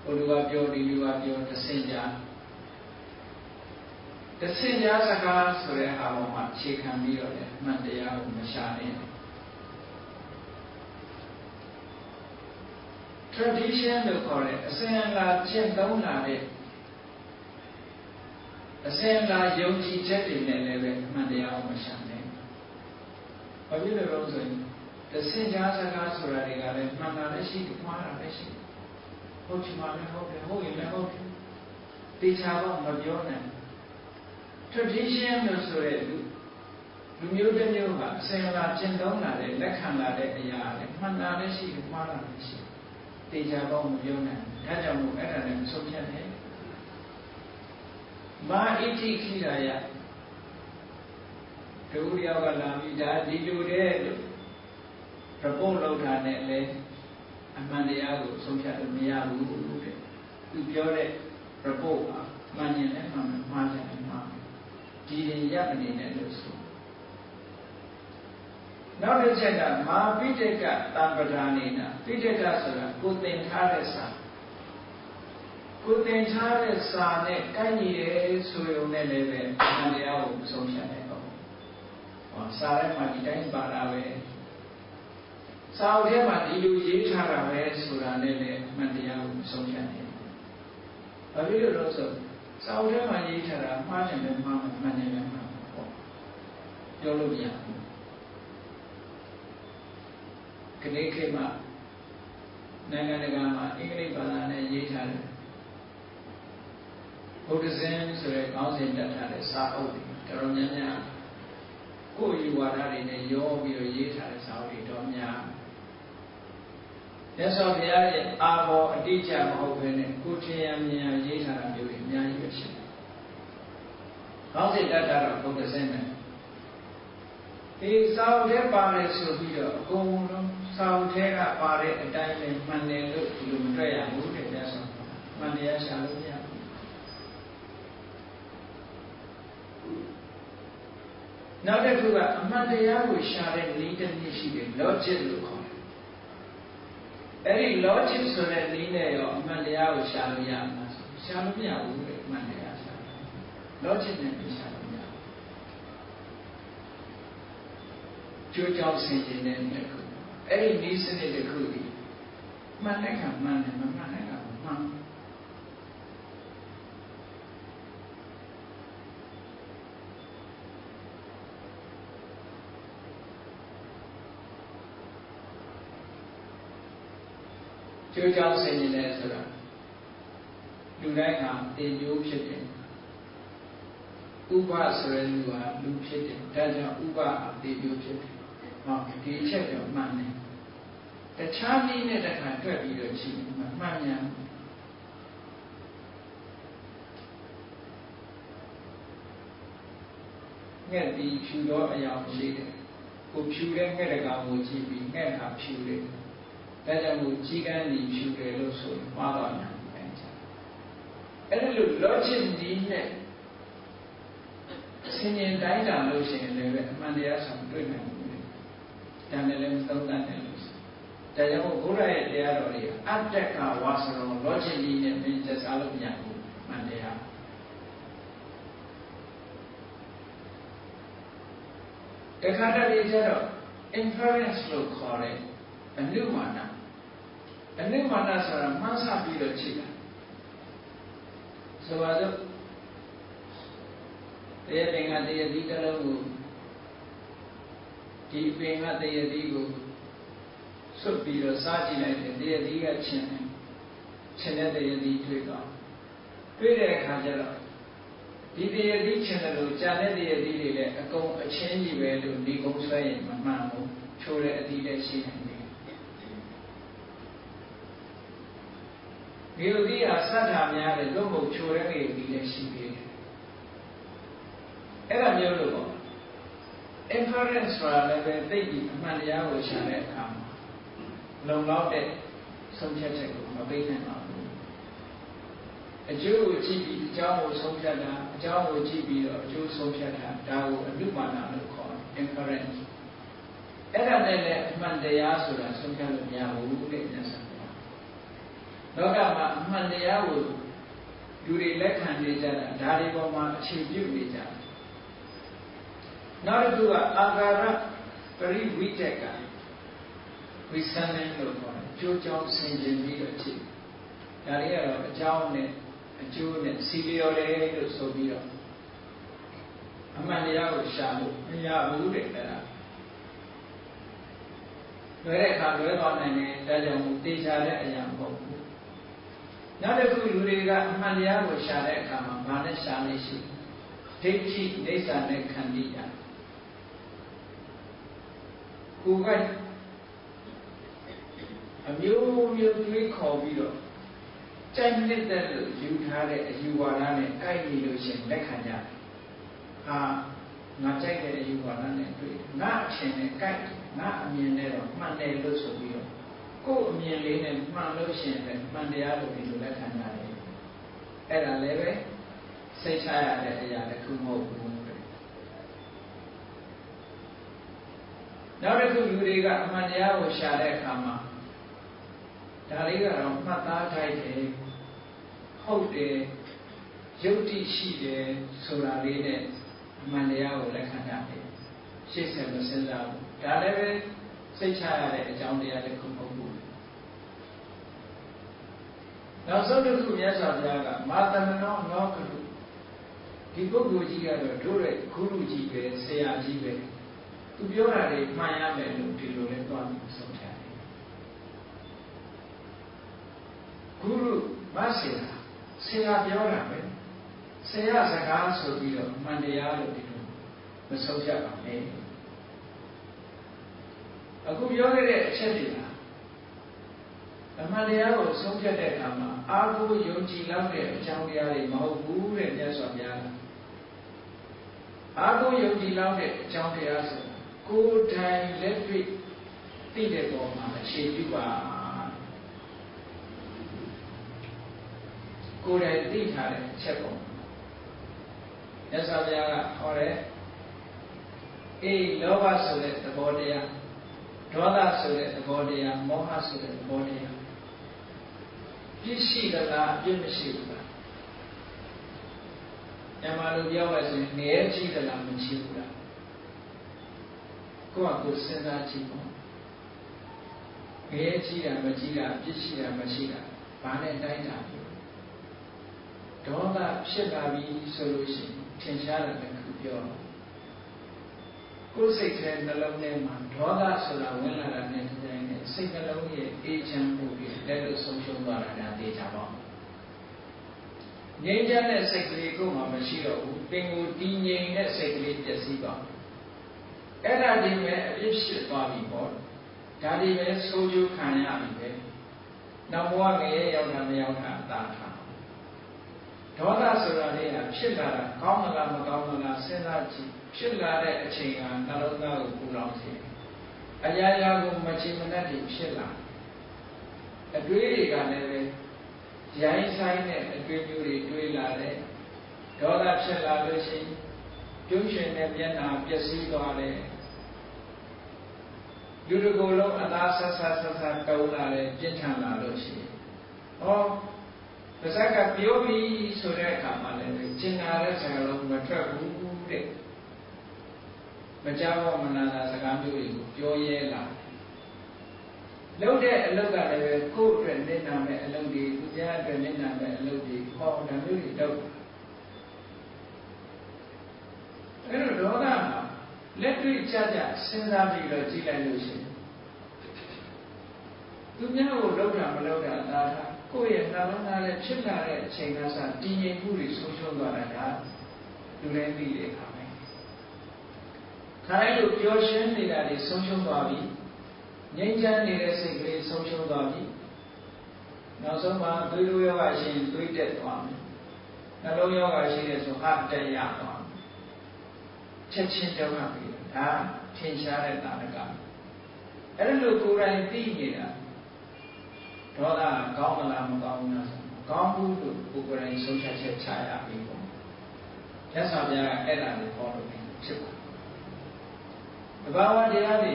S1: ဘုရားပြောဒီလူကပြောတဆင့်ကြားစကားဆိုတဲ့အားပေါ်မှာအခြေခံပြီးတော့လည်းမှတ်တရားကိုမရှာနဲ့ tradition လို့ခေါ်တဲ့အစဉ်အလာကျင့်သုံးလာတဲ့အစဉ်အလာယုံကြည်ချက်တွေနဲ့လည်းပဲမှန်တရားကိုမရှာနဲ့။ဘာဖြစ်လို့လဲဆိုရင်တဆင့်ကြားစကားဆိုတာတွေကလည်းမှန်တာလည်းရှိတယ်မှားတာလည်းရှိတယ်။ဟုတ်ချင်မှလည်းဟုတ်တယ်ဟုတ်ရင်လည်းဟုတ်တယ်။တေချာတော့မပြောနိုင်။ tradition လို့ဆိုတဲ့လူမျိုးတစ်မျိုးကအစဉ်အလာကျင့်သုံးလာတဲ့လက်ခံလာတဲ့အရာလည်းမှန်တာလည်းရှိတယ်မှားတာလည်းရှိတယ်။တေချာတော့မပြောနိုင်ဘူး။ဒါကြောင့်မို့အဲ့ဒါလည်းမဆုံးဖြတ်နဲ့။မာဣတိခိရာယဒုရိယောကလာပြီးဒါဒီလိုတဲ့လို့ရဖို့လောက်တာနဲ့လည်းအမှန်တရားကိုဆုံးဖြတ်လို့မရဘူးတဲ့သူပြောတဲ့ရဖို့မှန်ရင်လည်းမှန်မယ်မှားတယ်လည်းမှားမယ်ဒီရင်ရပ်အနေနဲ့လို့ဆိုနောက်တစ်ချက်ကမာပိဋကတံပဒာနေနာပိဋကဆိုတာကိုသင်ထားတဲ့စာကိုသင်ထားတဲ့စာနဲ့ကိုက်ညီတယ်ဆိုရုံနဲ့လည်းပဲအမှန်တရားကိုမဆုံးဖြတ်နိုင်တော့ဘူးစာထဲမှာဒီတိုင်းပါတာပဲစာအုပ်ထဲမှာဒီလိုရေးထားတာပဲဆိုတာနဲ့လည်းအမှန်တရားကိုမဆုံးဖြတ်နိုင်ဘူးဘာဖြစ်လို့လဲဆိုစာအုပ်ထဲမှာရေးထားတာမှားတယ်လည်းမှားမယ်မှန်တယ်လည်းမှားမယ်ပေါ့ပြောလို့မရဘူးခဏခေတ်မှာနိုင်ငံတကာမှာအင်္ဂလိပ်ဘာသာနဲ့ရေးထားတယ်Buddhism ဆိုတဲ့ခေါင်းစဉ်တက်ထားတဲ့စာအုပ်တွေတော်တော်များများကိုယ်ယူဝါဒတွေနဲ့ရောပြီးတော့ရေးထားတဲ့စာအုပ်တွေတော်များမြတ်စွာဘုရားရဲ့အာဘောအတိအကျမဟုတ်ဘဲနဲ့ကိုယ်ထင်ရမြင်ရရေးထားတာမျိုးတွေအများကြီးပဲရှိတယ်။ခေါင်းစဉ်တက်တာတော့ Buddhism ပဲ။ဒီစာအုပ်ထဲပါတယ်ဆိုပြီးတော့အကုန်လုံးစာအုပ်ထဲကပါတဲ့အတိုင်းပဲမှန်တယ်လို့ဒီလိုမတွေ့ရဘူးတဲ့မြတ်စွာဘုရား။မှန်တရားရှာလို့မရဘူး။နောက်တစ်ခုကအမှန်တရားကိုရှာတဲ့နည်းတစ်နည်းရှိတယ် logic လို့ခေါ်တယ်။အဲ့ဒီ logic ဆိုတဲ့နည်းနဲ့ရောအမှန်တရားကိုရှာလို့ရမှာဆိုရှာလို့မရဘူးလေအမှန်တရားရှာ logic နဲ့ရှာလို့မရဘူး။ကြိုးကြောင်ဆင်ခြင်တဲ့နှစ်ခုအဲ့ဒီနည်းစနစ်တစ်ခုဒီမှန်တဲ့ကမှန်တယ်မမှန်တဲ့ကမှန်ကျိုးကြောင့်ဆင်ញင်တယ်ဆိုတာလူတိုင်းဟာတေမျိုးဖြစ်တယ်ဥပဆိုတဲ့လူဟာလူဖြစ်တယ်ဒါကြောင့်ဥပဟာတေမျိုးဖြစ်တယ်ဟောဒီအချက်တော့မှန်တယ်တခြားနည်းနဲ့တခါတွက်ပြီးတော့ကြည့်မှန်မြန်ငှက်ဒီဖြူတော့အယောင်ရှိတယ်ကိုဖြူတဲ့ငှက်တကောင်ကိုကြည့်ပြီးငှက်ဟာဖြူတယ်ဒါကြောင့်မို့ကြီးကန်းကြီးဖြူတယ်လို့ဆိုရင်မှားတော့ညာပဲကြအဲ့ဒါလို့ logic နည်းနဲ့ဆင်ញင်တိုင်းတာလို့ရှိရင်လည်းအမှန်တရားဆောင်တွေ့နိုင်ဘူးလေဒါနဲ့လည်းမသုံးသပ်နိုင်လို့ဒါကြောင့်မို့ဘုရားရဲ့တရားတော်တွေအတ္တကဝါစရော logic နည်းနဲ့မင်းသက်စားလို့မရဘူးမှန်တရားတခါတလေကျတော့ inference လို့ခေါ်တဲ့အနုမာနဆိုတာမှန်းဆပြီးတော့ကြည့်တာဆိုပါတော့တရားပင်ကတရားဒီတစ်လုံးကိုဒီပင်ကတရားဒီကိုဆွတ်ပြီးတော့စားကြည့်လိုက်တယ်တရားဒီကချင်းတဲ့တရားဒီတွေ့တော့တွေ့တဲ့အခါကျတော့ဒီတရားဒီချင်းတယ်လို့ကြာတဲ့တရားဒီတွေလည်းအကုန်အချင်းကြီးပဲလို့ဒီကုန်းဆွဲရင်မမှန်ဘူးချိုးတဲ့အသီးလည်းရှိနေတယ်ဒီလိုဒီဟာစัทธာများတယ်လို့မဟုတ်ချိုတဲ့ငယ်ဒီလည်းရှိသေးတယ်အဲ့ဒါမျိုးလို့ပေါ့ inference ဆိုတာလည်းပဲသိပြီးအမှန်တရားကိုရှာတဲ့အခါမှာလုံလောက်တဲ့ဆုံးဖြတ်ချက်ကိုမပေးနိုင်ပါဘူး အကျိုးကိုကြည့်ပြီးအကြောင်းကိုဆုံးဖြတ်တာအကြောင်းကိုကြည့်ပြီးတော့အကျိုးဆုံးဖြတ်တာဒါကိုအနုမာနလို့ခေါ်တယ် inference အဲ့ဒါနဲ့လည်းအမှန်တရားဆိုတာဆုံးဖြတ်လို့မရဘူးတဲ့မြတ်စွာဘုရားလောကမှာအမှန်တရားကိုလူတွေလက်ခံနေကြတာဒါတွေပေါ်မှာအခြေပြုနေကြတယ်နောက်တစ်ခုကအာကာရပရိဝိတက်ကဝိသန္နလို့ခေါ်တယ်ကျိုးကြောင်းဆင်ခြင်ပြီးတော့ကြည့်ဒါတွေကတော့အကြောင်းနဲ့အကျိုးနဲ့စီလျော်တယ်လို့ဆိုပြီးတော့အမှန်တရားကိုရှာလို့မရဘူးတဲ့အဲ့ဒါလွယ်တဲ့အခါလွယ်သွားနိုင်တယ်ဒါကြောင့်တေချာတဲ့အရာမဟုတ်ဘူးနောက်တစ်ခုလူတွေကအမှန်တရားကိုရှာတဲ့အခါမှာဘာနဲ့ရှာလို့ရှိဒိဋ္ဌိနေစာနဲ့ခန္တီးရကိုယ်ကအမျိုးမျိုးတွေးခေါ်ပြီးတော့ကြိုက်နေတဲ့လို့ယူထားတဲ့အယူဝါဒနဲ့ကိုက်နေလို့ရှိရင်လက်ခံကြတယ်။ဟာငါကြိုက်တဲ့အယူဝါဒနဲ့တွေ့ငါအချင်းနဲ့ကိုက်ငါအမြင်နဲ့တော့မှန်တယ်လို့ဆိုပြီးတော့ကိုယ်အမြင်လေးနဲ့မှန်လို့ရှိရင်လည်းမှန်တရားလို့ဒီလိုလက်ခံကြတယ်။အဲ့ဒါလည်းပဲစိတ်ချရတဲ့အရာတစ်ခုမဟုတ်ဘူး။နောက်တစ်ခုလူတွေကအမှန်တရားကိုရှာတဲ့အခါမှာဒါလေးကတော့မှတ်သားထိုက်တယ်ဟုတ်တယ်ယုတ်တိရှိတယ်ဆိုတာလေးနဲ့အမှန်တရားကိုလက်ခံကြတယ်ရှေ့ဆက်မစင်စားဘူးဒါလည်းပဲစိတ်ချရတဲ့အကြောင်းတရားတစ်ခုမဟုတ်ဘူးနောက်ဆုံးတစ်ခုမြတ်စွာဘုရားကမာတမနောနောကလူဒီပုဂ္ဂိုလ်ကြီးကတော့တို့ရဲ့ဂုရုကြီးပဲဆရာကြီးပဲသူပြောတာတွေမှန်ရမယ်လို့ဒီလိုလဲသွားပြီးဆုံးဖြတ်တယ်ဂုရုမဆရာပြောတာပဲဆရာစကားဆိုပြီးတော့မှန်တရားလို့ဒီလိုမဆုံးဖြတ်ပါနဲ့အခုပြောခဲ့တဲ့အချက်တွေကအမှန်တရားကိုဆုံးဖြတ်တဲ့အခါမှာအာဟုယုံကြည်လောက်တဲ့အကြောင်းတရားတွေမဟုတ်ဘူးတဲ့မြတ်စွာဘုရားကအာဟုယုံကြည်လောက်တဲ့အကြောင်းတရားဆိုတာကိုယ်တိုင်လက်တွေ့သိတဲ့ပုံမှာအခြေပြုပါကိုယ်တိုင်သိထားတဲ့အချက်ပုံမြတ်စွာဘုရားကဟောတယ်အေးလောဘဆိုတဲ့သဘောတရားဒေါသဆိုတဲ့သဘောတရားမောဟဆိုတဲ့သဘောတရားပြည့်ရှိသလားအပြည့်မရှိဘူးလားမြန်မာလိုပြောပါဆိုရင်ငရဲရှိသလားမရှိဘူးလားကိုယ့်အကိုစဉ်းစားကြည့်ပေါ့ငရဲရှိတာမကြည့်တာပြည့်ရှိတာမရှိတာဘာနဲ့တိုင်းတာလဲဒေါသဖြစ်လာပြီဆိုလို့ရှိရင်ထင်ရှားတယ်လည်းခုပြောကိုယ်စိတ်ထဲနှလုံးထဲမှာဒေါသဆိုတာဝင်လာတာနဲ့တိုင်းနဲ့စိတ်နှလုံးရဲ့အေးချမ်းမှုပြီးလက်လို့ဆုံးရှုံးသွားတာဒါသိကြပါဦးငြိမ်းချမ်းတဲ့စိတ်ကလေးကိုမှမရှိတော့ဘူးပင်ကိုတည်ငြိမ်တဲ့စိတ်ကလေးပျက်စီးသွားအဲ့ဒါဒီမဲ့အပြစ်ဖြစ်သွားပြီပေါ့ဒါဒီပဲဆိုးကျိုးခံရပြီပဲနောက်ဘဝငရဲရောက်တာမရောက်တာအသာထားဒေါသဆိုတာလေးကဖြစ်လာတာကောင်းမလားမကောင်းမလားစဉ်းစားကြည့်ဖြစ်လာတဲ့အချိန်ကနှလုံးသားကိုပူလောင်စေအရာရာကိုမချင်မနှက်ဖြစ်လာအတွေးတွေကလည်းပဲရိုင်းဆိုင်တဲ့အတွေးမျိုးတွေတွေးလာတဲ့ဒေါသဖြစ်လာလို့ရှိရင်ပြုံးရှင်တဲ့မျက်နှာပျက်စီးသွားတယ်လူတကူလုံးအလားဆက်တုံးလာတယ်ပြင်းထန်လာလို့ရှိရင်ဟောပါဇက်ကပြောပြီးဆိုတဲ့အခါမှာလည်းကျင်နာတဲ့စကားလုံးမထွက်ဘူးတဲ့မကြောက်မနာတာစကားမျိုးတွေကိုပြောရဲလာလုပ်တဲ့အလုပ်ကလည်းပဲကိုယ့်အတွက်နေနာမဲ့အလုပ်တွေသူများအတွက်နေနာမဲ့အလုပ်တွေဟောဒါမျိုးတွေလုပ်အဲ့တော့ဒေါသမှာလက်တွေ့ကြကြစဉ်းစားပြီးတော့ကြည့်လိုက်လို့ရှိရင်သူများကိုလုပ်တာမလုပ်တာအသာထားကိုယ့်ရဲ့နှလုံးသားနဲ့ဖြစ်လာတဲ့အချိန်ကစတည်ငြိမ်မှုတွေဆုံးရှုံးသွားတာကလူတိုင်းသိတဲ့အခါပဲခါတိုင်းလိုပျော်ရွှင်နေတာတွေဆုံးရှုံးသွားပြီငြိမ်းချမ်းနေတဲ့စိတ်ကလေးဆုံးရှုံးသွားပြီနောက်ဆုံးမှာသွေးလိုယောဂရှိရင်သွေးတက်သွားမယ်နှလုံးယောဂရှိတဲ့ဆိုဟာတက်ရသွားမယ်ချက်ချင်းတောင်းရပြီဒါထင်ရှားတဲ့တာရကအဲ့လိုကိုယ်တိုင်သိနေတာဒေါသကောင်းမလားမကောင်းဘူးလားဆို ကောင်းမှုလို့ပုဂ္ဂိုလ်တိုင်းဆုံးဖြတ်ချက်ချရပြီပေါ့မြတ်စွာဘုရားကအဲ့ဒါကိုဟောလို့ဖြစ်ပါတဘာဝတရားတွေ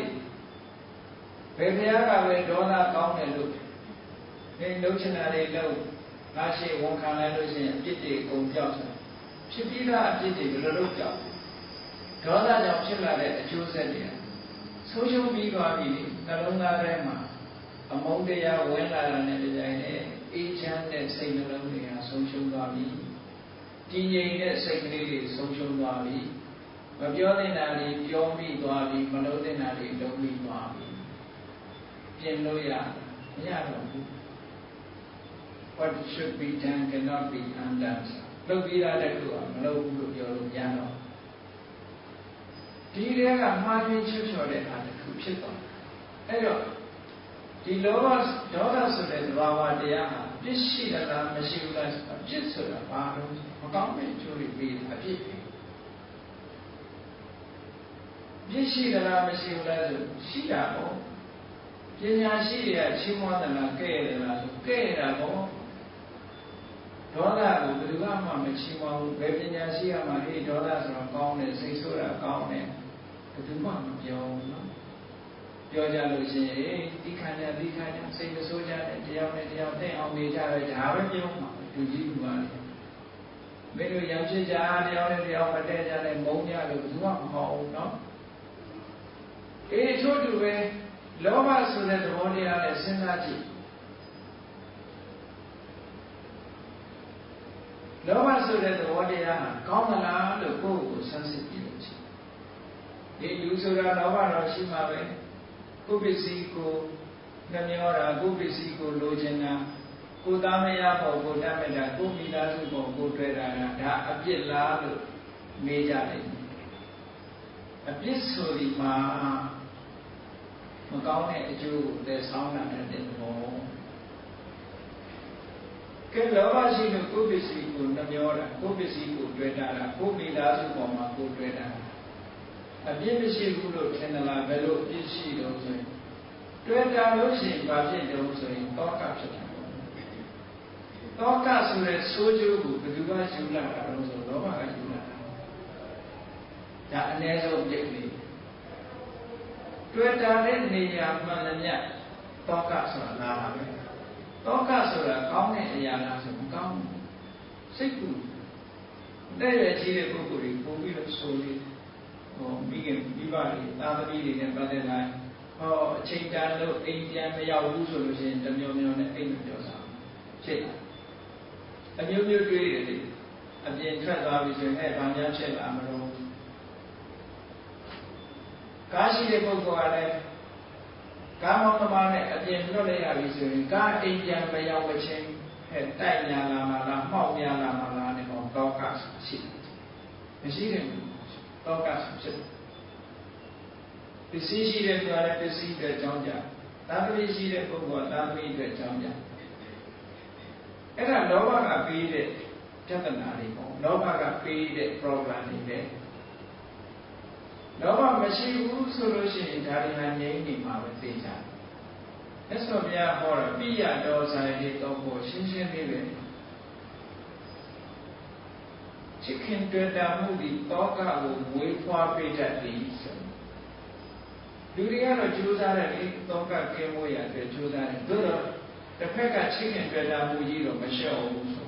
S1: ဘယ်ဘုရားကပဲဒေါသကောင်းတယ်လို့ဒီလုံချင်တာတွေလို့ငါရှိဝန်ခံလိုက်လို့ရှိရင်အပြစ်တွေအကုန်ပြောက်သွားဖြစ်ပြီးသားအပြစ်တွေဘယ်လိုလုပ်ပြောက်ဒေါသကြောင့်ဖြစ်လာတဲ့အကျိုးဆက်တွေဆုံးရှုံးပြီးသွားပြီနှလုံးသားထဲမှာအမုန်းတရားဝင်လာတာနဲ့တကြိုင်နဲ့အေးချမ်းတဲ့စိတ်နှလုံးတွေဟာဆုံးရှုံးသွားပြီတည်ငြိမ်တဲ့စိတ်ကလေးတွေဆုံးရှုံးသွားပြီမပြောတဲ့နာတွေပြောမိသွားပြီမလုပ်တဲ့နာတွေလုပ်မိသွားပြီပြင်လို့ရမရတော့ဘူး What should be done cannot be undone လုပ်ပြီးသားတဲ့ကူကမလုပ်ဘူးလို့ပြောလို့မရတော့ဒီတွေကမှားပြီးချွတ်ချော်တဲ့အားတစ်ခုဖြစ်သွားအဲ့တော့ဒီလောဘဒေါသဆိုတဲ့သဘာဝတရားဟာပြစ်ရှိတာလားမရှိဘူးလားပြစ်ဆိုတာဘာလို့မကောင်းတဲ့အကျိုးတွေပေးတာအပြစ်ပဲပြစ်ရှိတာလားမရှိဘူးလားဆိုရှိတာပေါ့ပညာရှိတွေကချီးမွမ်းတယ်လားကဲ့တယ်လားဆိုကဲ့တာပေါ့ဒေါသကိုဘယ်သူမှမချီးမွမ်းဘူးဘယ်ပညာရှိကမှဒီဒေါသဆိုတော့ကောင်းတယ်စိတ်ဆိုးတာကောင်းတယ်ဘယ်သူမှမပြောဘူးနော်ပြောကြလို့ရှိရင်ဒီခန္ဓာစိတ်မဆိုးကြတဲ့တရားနဲ့တရားသိအောင်နေကြတယ်ဒါပဲပြောမှာသူကြီးကပါလေမင်းတို့ရောင်ချစ်ကြတရားနဲ့တရားမတည့်ကြတဲ့မုန်းကြလို့ဘယ်သူမှမဟောဘူးနော်ချို့တူပဲလောဘဆိုတဲ့သဘောတရားနဲ့စဉ်းစားကြည့်လောဘဆိုတဲ့သဘောတရားဟာကောင်းသလားလို့ကိုယ့်ကိုဆန်းစစ်ကြည့်လို့ရှိရင်ဒီလူဆိုတာလောဘတော့ရှိမှာပဲကိုယ်ပစ္စည်းကိုနှမျောတာကိုယ်ပစ္စည်းကိုလိုချင်တာကိုယ်သားမရဖို့ကိုယ်တတ်မဲ့တာကိုယ်မိသားစုပေါ်ကိုယ်တွေ့တာဒါအပြစ်လားလို့မေးကြတယ်အပြစ်ဆိုဒီမှာမကောင်းတဲ့အကျိုးကိုလည်းဆောင်းလာတဲ့ဘောကဲလောဘရှိလို့ကိုယ်ပစ္စည်းကိုနှမျောတာကိုယ်ပစ္စည်းကိုတွေ့တာကိုယ်မိသားစုပေါ်မှာကိုယ်တွေ့တာအပြစ်မရှိဘူးလို့ထင်တယ်လားဘယ်လိုအပြစ်ရှိတော့ဆိုရင်တွေ့တာလို့ရှိရင်ဘာဖြစ်တော့ဆိုရင်တောကဖြစ်တယ်တောကဆိုတဲ့ဆိုးကျိုးကိုဘယ်သူကယူလာတာလို့ဆိုလောဘကယူလာတာဒါအနည်းဆုံးပြည့်လေးတွေ့တာတဲ့နေရာမှန်တယ်မြတ်တောကဆိုတာလာတာပဲတောကဆိုတာကောင်းတဲ့အရာလားဆိုမကောင်းဘူးစိတ်ကူတဲ့ရရှိတဲ့ပုဂ္ဂိုလ်တွေပို့ပြီးတော့ဆိုလေးမိခင်မိဘတွေသာသမီတွေနဲ့ပတ်သက်လာအချိန်တန်လို့အိမ်ပြန်မရောက်ဘူးဆိုလို့ရှိရင်တမျိုးမျိုးနဲ့အိမ်မပြောစားဖြစ်လာအမျိုးမျိုးတွေးတယ်လေအပြင်ထွက်သွားပြီဆိုရင်ဘာများဖြစ်လာမလို့ကားရှိတဲ့ပုဂ္ဂိုလ်ကလည်းကားမောင်းသမားနဲ့အပြင်လွတ်လိုက်ရပြီဆိုရင်ကားအိမ်ပြန်မရောက်မချင်းတိုက်ညာလာမလားမှောက်ညာလာမလားနဲ့တော့ကရှိမရှိတဲ့တောကဖြစ်ပစ္စည်းရှိတဲ့သူကလည်းပစ္စည်းအတွက်ကြောင်းကြသာသမီရှိတဲ့ပုဂ္ဂိုလ်ကသာသမီအတွက်ကြောင်းကြအဲ့ဒါလောဘကပေးတဲ့ပြဿနာတွေပေါ့လောဘကပေးတဲ့ problem တွေပဲလောဘမရှိဘူးဆိုလို့ရှိရင်ဒါတွေဟာငြိမ်းနေမှာပဲသိကြတယ်အဲ့ဆိုဘုရားဟောတော့ပိယတော်ဆိုင်လေးတော့ကိုရှင်းရှင်းလေးပဲချစ်ခင်တွေ့တာမှုဒီတောကကိုဝေဖွာပေးတတ်သည်ဆိုလူတွေကတော့ကြိုးစားတယ်လေတောကကင်းဖို့ရအတွက်ကြိုးစားတယ်သို့တော့တစ်ဖက်ကချစ်ခင်တွေ့တာမှုကြီးတော့မလျှော့ဘူးဆို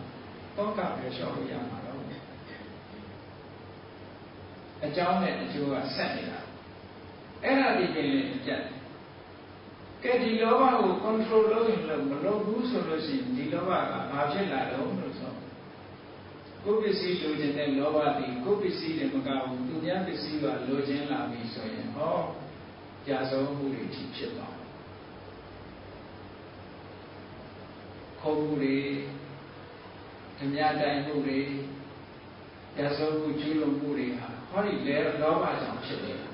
S1: တောကပဲလျှော့လို့ရမှာတော့အကြောင်းနဲ့အကျိုးကဆက်နေတာအဲ့ဒါဒီပြင်လည်းကြက်ကဲဒီလောဘကို control လုပ်ရင်လည်းမလုပ်ဘူးဆိုလို့ရှိရင်ဒီလောဘကဘာဖြစ်လာတော့လို့ဆိုကိုယ်ပစ္စည်းလိုချင်တဲ့လောဘတွေကိုယ်ပစ္စည်းတွေမကဘူးသူများပစ္စည်းကလိုချင်လာပြီဆိုရင်ကြာဆုံးမှုတွေဖြစ်သွားတယ်ခုံမှုတွေဓမြတိုင်မှုတွေကြာဆုံးမှုကျူးလွန်မှုတွေဟာဟောဒီလေလောဘကြောင့်ဖြစ်နေတာ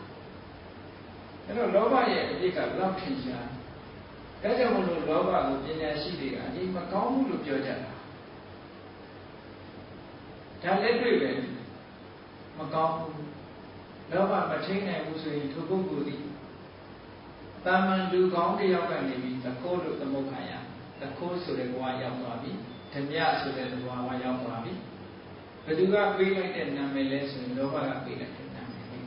S1: အဲ့တော့လောဘရဲ့အပြစ်ကဘယ်လောက်ထင်ရှားဒါကြောင့်မလို့လောဘကိုပညာရှိတွေကအရင်မကောင်းဘူးလို့ပြောကြတာဒါလည်းတွေ့ပဲမကောင်းဘူးလောဘမထိန်နိုင်ဘူးဆိုရင်ထိုပုဂ္ဂိုလ်ဒီတာမန်လူကောင်းတယောက်ကနေပြီးသကောလို့သမုတ်ခံရ တခိုးဆိုတဲ့ဘဝရောက်သွားပြီဓမြဆိုတဲ့ဘဝရောက်သွားပြီဘယ်သူကပေးလိုက်တဲ့နာမည်လဲဆိုရင်လောဘကပေးလိုက်တဲ့နာမည်လေး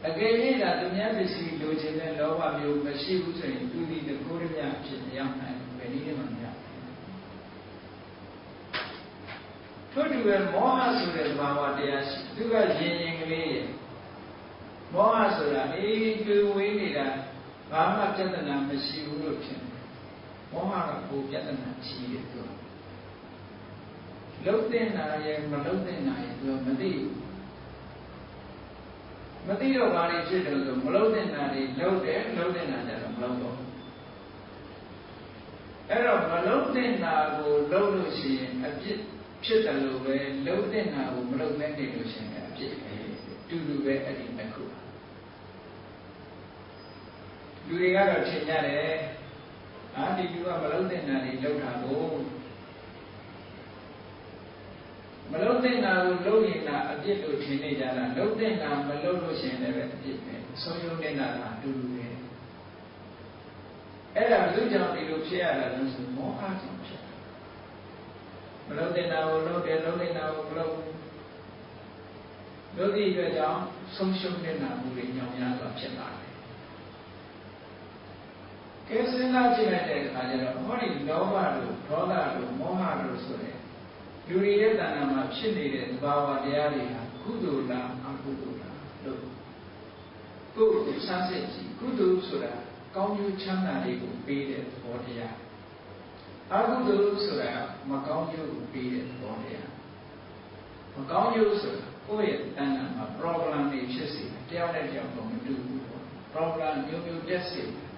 S1: အကယ်၍သာသူများပစ္စည်းလိုချင်တဲ့လောဘမျိုးမရှိဘူးဆိုရင်သူဒီတခိုးဓမြအဖြစ်မရောက်နိုင်ဘူးဘယ်နည်းမှမရထို့တူပဲမောဟဆိုတဲ့သဘာဝတရားရှိသူကရင်ရင်ကလေးရဲ့မောဟဆိုတာတွေ့ဝေးနေတာဘာမှပြဿနာမရှိဘူးလို့ထင်တယ်မောဟကကိုပြဿနာကြီးတယ်သူလုံးတဲ့နာရဲ့မလုံးတဲ့နာရဲ့သူမသိဘူးမသိတော့ဘာတွေဖြစ်တယ်ဆိုမလုံးတဲ့နာတွေလုံးတယ်လုံးတဲ့နာကြတော့မလုံးတော့အဲ့တော့မလုံးတဲ့နာကိုလုံးလို့ရှိရင်အပြစ်ဖြစ်တယ်လို့ပဲလုံးတဲ့နာကိုမလုံးနဲ့နေလို့ရှိရင်အပြစ်ပဲတူတူပဲအဲ့ဒီတစ်ခုလူတွေကတော့ထင်ကြတယ်ဒီလူကမလုံးတဲ့နာတွေလုံးတာကိုမလုံးတဲ့နာကိုလုံးရင်တာအပြစ်လို့ထင်နေကြတာလုံးတဲ့နာမလုံးလို့ရှိရင်လည်းအပြစ်ပဲဆုံးယုံနေတာကအတူတူပဲအဲ့ဒါဘယ်လိုကြောင့်ဒီလိုဖြစ်ရတာလဲဆိုမောဟကြောင့်ဖြစ်တာမလုံးတဲ့နာကိုလုံးတယ်လုံးတဲ့နာကိုမလုံးလို့ဒီအတွက်ကြောင့်ဆုံးရှုံးနေတာမှုတွေညောင်ရစွာဖြစ်လာတယ်ကဲစဉ်းစားကြည့်လိုက်တဲ့အခါကျတော့ဟောဒီလောဘတို့ဒေါသတို့မောဟတို့ဆိုတဲ့လူတွေရဲ့တဏ္ဍာမှာဖြစ်နေတဲ့သဘာဝတရားတွေဟာကုသိုလ်လားအကုသိုလ်လားလို့ကိုယ်ကိုစမ်းစစ်ကြည့်ကုသိုလ်ဆိုတာကောင်းကျိုးချမ်းသာတွေကိုပေးတဲ့သဘောတရားအကုသိုလ်ဆိုတာမကောင်းကျိုးကိုပေးတဲ့သဘောတရားမကောင်းကျိုးဆိုတာကိုယ့်ရဲ့တဏ္ဍာမှာ problem တွေဖြစ်စေတယ်တယောက်နဲ့တယောက်တော့မတူဘူး problem မျိုးမျိုးတက်စေတယ်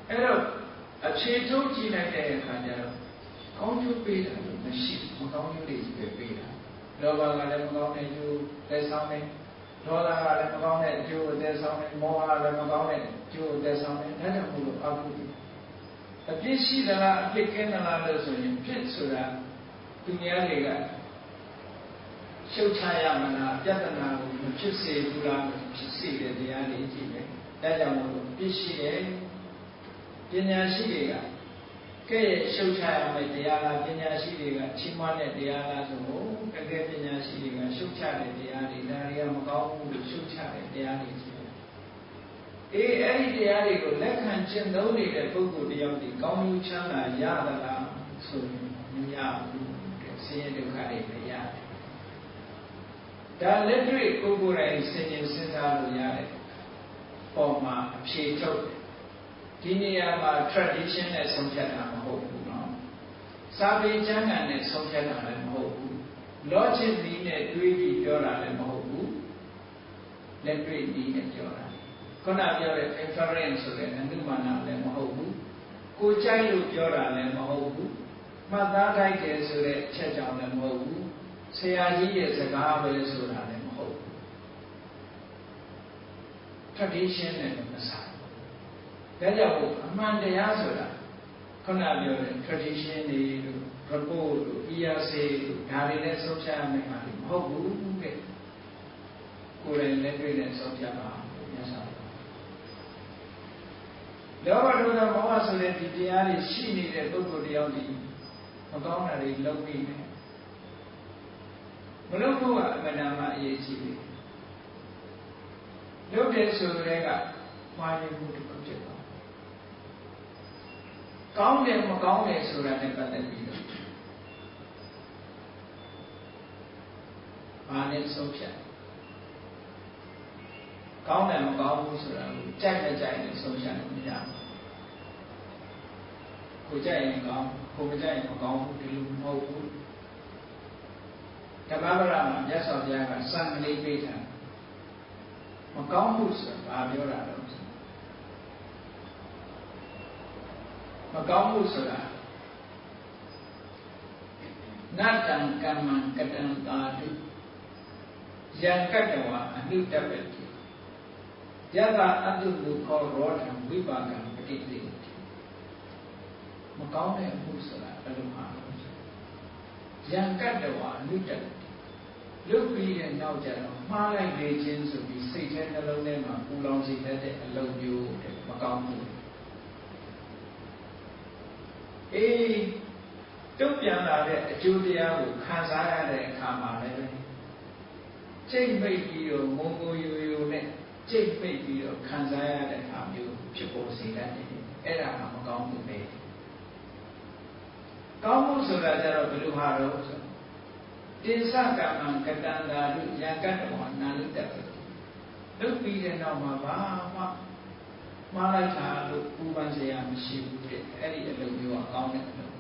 S1: အဲ့တော့အခြေထုတ်ကြည့်လိုက်တဲ့အခါကျတော့ကောင်းကျိုးပေးတာလို့မရှိမကောင်းကျိုးတွေပဲပေးတာလောဘကလည်းမကောင်းတဲ့ကျိုးသက်ဆောင်တယ်ဒေါသကလည်းမကောင်းတဲ့ကျိုးသက်ဆောင်တယ်မောဟလည်းမကောင်းတဲ့ကျိုးသက်ဆောင်တယ်ဒါကြောင့်မို့လို့အကုသိုလ်အပြစ်ရှိသလားအပြစ်ကင်းသလားလို့ဆိုရင်ပြစ်ဆိုတာသူများတွေကရှုတ်ချရမလားပြဿနာကိုမဖြစ်စေဘူးလားဖြစ်စေတဲ့တရားတွေကြည့်မယ်ဒါကြောင့်မို့လို့ပြစ်ရှိတယ်ပညာရှိတွေကကဲ့ရဲ့ရှုတ်ချရမယ့်တရားလားပညာရှိတွေကချီးမွမ်းတဲ့တရားလားဆိုတော့တကယ်ပညာရှိတွေကရှုတ်ချတဲ့တရားတွေဒါတွေကမကောင်းဘူးလို့ရှုတ်ချတဲ့တရားတွေရှိတယ်အဲ့ဒီတရားတွေကိုလက်ခံကျင့်သုံးနေတဲ့ပုဂ္ဂိုလ်တယောက်ဒီကောင်းကျိုးချမ်းသာရသလားဆိုရင်မရဘူးဆင်းရဲဒုက္ခတွေပဲရတယ်ဒါလက်တွေ့ကိုယ်ကိုယ်တိုင်စဉ်းကျင်စဉ်းစားလို့ရတယ်ပေါ်မှာအဖြေထုတ်ဒီနေရာမှာ tradition နဲ့ဆုံးဖြတ်တာမဟုတ်ဘူးเนาะစာပေကျမ်းဂန်နဲ့ဆုံးဖြတ်တာလည်းမဟုတ်ဘူး logic နည်းနဲ့တွေးပြီးပြောတာလည်းမဟုတ်ဘူးလက်တွေ့နည်းနဲ့ပြောတာခုနပြောတဲ့ inference ဆိုတဲ့အနုမာနလည်းမဟုတ်ဘူးကိုကြိုက်လို့ပြောတာလည်းမဟုတ်ဘူးမှတ်သားထိုက်တယ်ဆိုတဲ့အချက်ကြောင့်လည်းမဟုတ်ဘူးဆရာကြီးရဲ့စကားပဲဆိုတာလည်းမဟုတ်ဘူး tradition နဲ့မဆိုင်ဒါကြောင့်အမှန်တရားဆိုတာခုနပြောတဲ့ tradition တွေတို့ report တို့ ERC တို့ဒါတွေနဲ့ဆုံးဖြတ်ရမယ့်ဟာတွေမဟုတ်ဘူးတဲ့ကိုယ်တိုင်လက်တွေ့နဲ့ဆုံးဖြတ်ပါမြတ်စွာဘုရားလောဘဒေါသမောဟဆိုတဲ့ဒီတရားတွေရှိနေတဲ့ပုဂ္ဂိုလ်တယောက်ဒီမကောင်းတာတွေလုပ်နေတယ်မလုပ်ဖို့ကအမှန်တမ်းအရေးကြီးတယ်လုပ်တယ်ဆိုတဲ့ကမှားယွင်းမှုတစ်ခုဖြစ်သွားကောင်းတယ်မကောင်းတယ်ဆိုတာနဲ့ပတ်သက်ပြီးတော့ဘာနဲ့ဆုံးဖြတ်ကောင်းတယ်မကောင်းဘူးဆိုတာကိုကြိုက်မကြိုက်နဲ့ဆုံးဖြတ်လို့မရဘူးကိုကြိုက်ရင်ကောင်းကိုမကြိုက်ရင်မကောင်းဘူးဒီလိုမဟုတ်ဘူးဓမ္မပဒမှာမြတ်စွာဘုရားကစံကလေးပေးတာမကောင်းဘူးဆိုတာဘာပြောတာလဲမကောင်းမှုဆိုတာနတ္တံကမ္မံကတံသာတုယံကတ္တဝအနုတ္တပတိယတအတုလူခောရောဓံဝိပါကံပတိတိမကောင်းတဲ့အမှုဆိုတာဘယ်လိုမှယံကတ္တဝအနုတ္တပတိလုတ်ပြီးတဲ့နောက်ကျတော့မှားလိုက်လေခြင်းဆိုပြီးစိတ်ထဲနှလုံးထဲမှာပူလောင်စေတတ်တဲ့အလုပ်မျိုးမကောင်းဘူး တုံ့ပြန်လာတဲ့အကျိုးတရားကိုခံစားရတဲ့အခါမှာလည်းကြိတ်မိတ်ပြီးတော့ငုံငုံယိုယိုနဲ့ကြိတ်မိတ်ပြီးတော့ခံစားရတဲ့အခါမျိုးဖြစ်ပေါ်စေတတ်တယ်အဲ့ဒါမှမကောင်းဘူးပဲကောင်းမှုဆိုတာကြတော့ဘယ်လိုဟာတော့ဆိုတိသကမ္မံကတန္တာလူယံကတ္တဝနာလိတ္တလုပ်ပြီးတဲ့နောက်မှာဘာမှမှားလိုက်တာလို့ပူပန်စရာမရှိဘူးတဲ့အဲ့ဒီအလုပ်မျိုးကကောင်းတဲ့အလုပ်